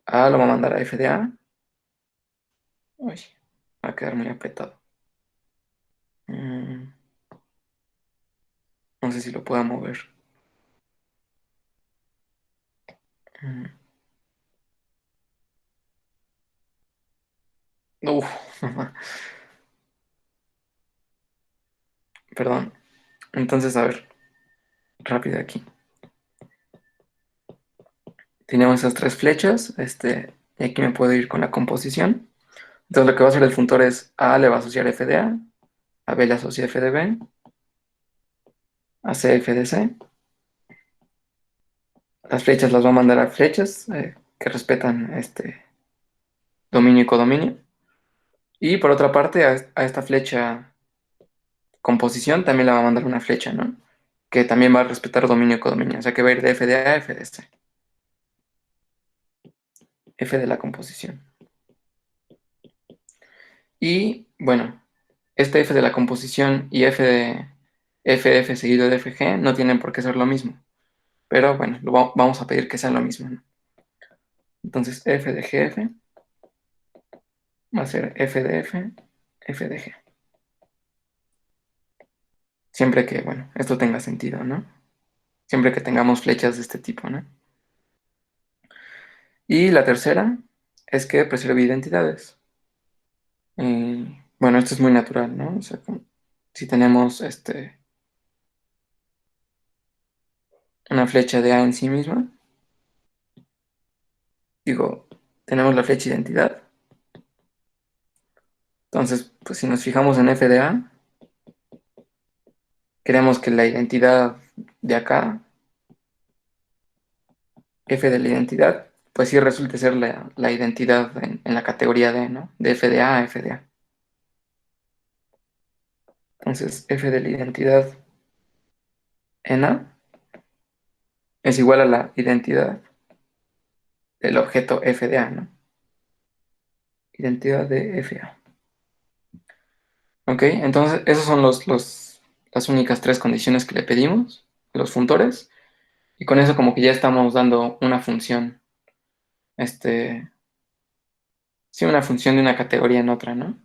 A lo va a mandar a F de A. Uy, va a quedar muy apretado. Mm, no sé si lo pueda mover. Mm, uf, perdón. Entonces, a ver, rápido aquí. Tenemos esas tres flechas, y aquí me puedo ir con la composición. Entonces lo que va a hacer el funtor es A le va a asociar F de A B le asocia F de B, a C F de C. Las flechas las va a mandar a flechas que respetan dominio y codominio. Y por otra parte, a esta flecha composición también le va a mandar una flecha, ¿no? Que también va a respetar dominio y codominio. O sea que va a ir de F de A a F de C. F de la composición. Y bueno, este F de la composición y F de F seguido de FG no tienen por qué ser lo mismo. Pero bueno, vamos a pedir que sean lo mismo, ¿no? Entonces F de GF va a ser F de F, F de G. Siempre que, bueno, esto tenga sentido, ¿no? Siempre que tengamos flechas de este tipo, ¿no? Y la tercera es que preserve identidades. Bueno, esto es muy natural, ¿no? O sea, si tenemos una flecha de A en sí misma, digo, tenemos la flecha identidad. Entonces, pues si nos fijamos en f de a, queremos que la identidad de acá, f de la identidad, pues sí resulte ser la identidad en la categoría D, ¿no? De f de a f de a. Entonces, f de la identidad en A es igual a la identidad del objeto f de a, ¿no? Identidad de f a. ¿Ok? Entonces, esas son las únicas tres condiciones que le pedimos a los funtores. Y con eso como que ya estamos dando una función, sí, una función de una categoría en otra, ¿no?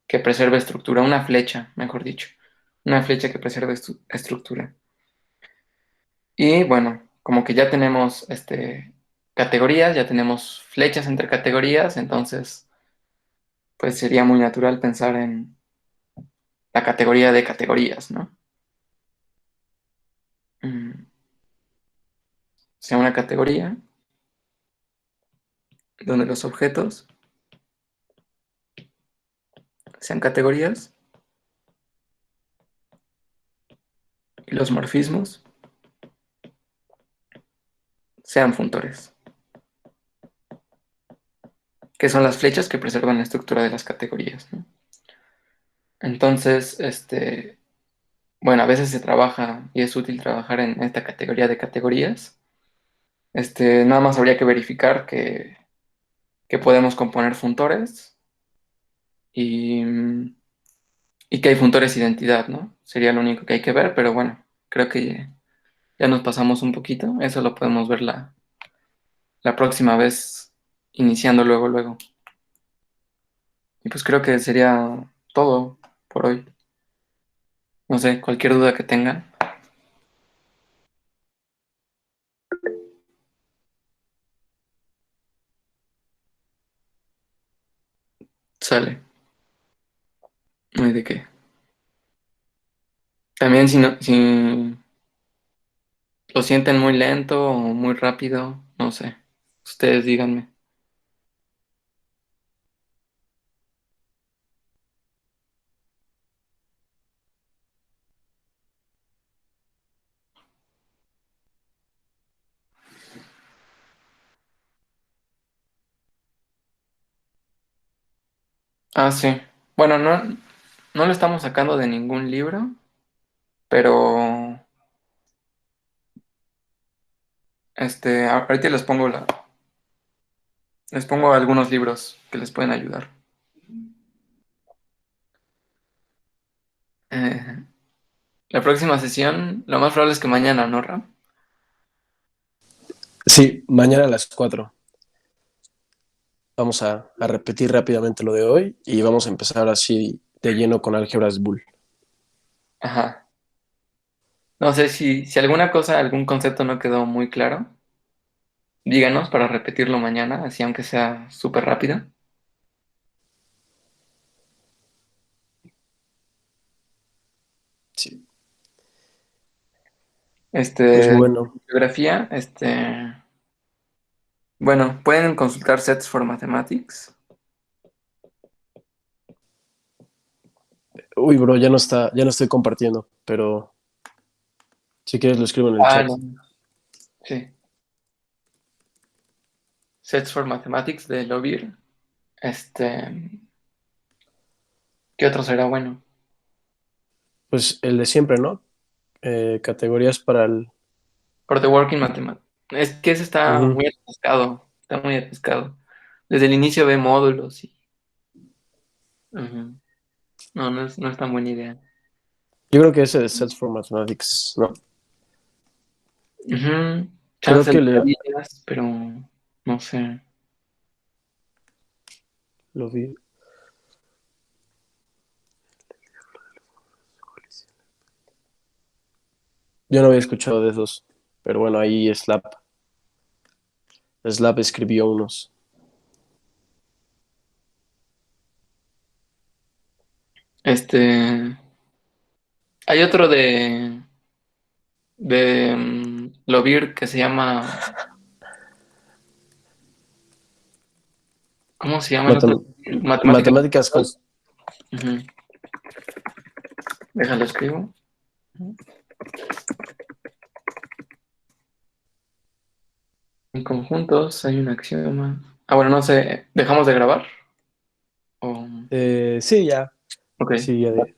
Que preserve estructura, una flecha, mejor dicho. Una flecha que preserve estructura. Y bueno, como que ya tenemos categorías, ya tenemos flechas entre categorías, entonces pues sería muy natural pensar en la categoría de categorías, ¿no? Mm, sea una categoría donde los objetos sean categorías y los morfismos sean funtores, que son las flechas que preservan la estructura de las categorías, ¿no? Entonces, bueno, a veces se trabaja y es útil trabajar en esta categoría de categorías. Nada más habría que verificar que podemos componer funtores y, y que hay funtores identidad, ¿no? Sería lo único que hay que ver, pero bueno, creo que ya nos pasamos un poquito. Eso lo podemos ver la próxima vez, iniciando luego. Y pues creo que sería todo por hoy. No sé, cualquier duda que tengan. Sale. No hay de qué. También si, no, si lo sienten muy lento o muy rápido, no sé. Ustedes díganme. Ah, sí. Bueno, no lo estamos sacando de ningún libro, pero ahorita les pongo algunos libros que les pueden ayudar. Eh, la próxima sesión, lo más probable es que mañana, ¿no, Ram? Sí, mañana a las 4. Vamos a repetir rápidamente lo de hoy y vamos a empezar así de lleno con álgebras Boole. Ajá. No sé si alguna cosa, algún concepto no quedó muy claro, díganos para repetirlo mañana, así aunque sea súper rápido. Sí. Pues Este, bueno, Bibliografía, bueno, pueden consultar Sets for Mathematics. uy, bro, ya no estoy compartiendo, pero si quieres lo escribo en el Ah, chat. no. Sí. Sets for Mathematics de Lovir. ¿Qué otro será bueno? Pues el de siempre, ¿no? Categorías para el... For the Working Mathematics. Es que ese está Ujú. muy atascado. Está muy atascado. Desde el inicio ve módulos y. Ujú. No es tan buena idea. Yo creo que ese de Sets for Mathematics, ¿no? Ujú. Creo Chance que de días, pero no sé. lo vi. Yo no había escuchado de esos, pero bueno, ahí Slap escribió unos. Este. Hay otro de Lovir que se llama. ¿Cómo se llama el otro? Matem- Matemática. Matemáticas con... Ujú. Déjalo escribo. En conjuntos hay un axioma. Ah, bueno, no sé. ¿Dejamos de grabar? O... Sí, ya. Ok. Sí, ya de...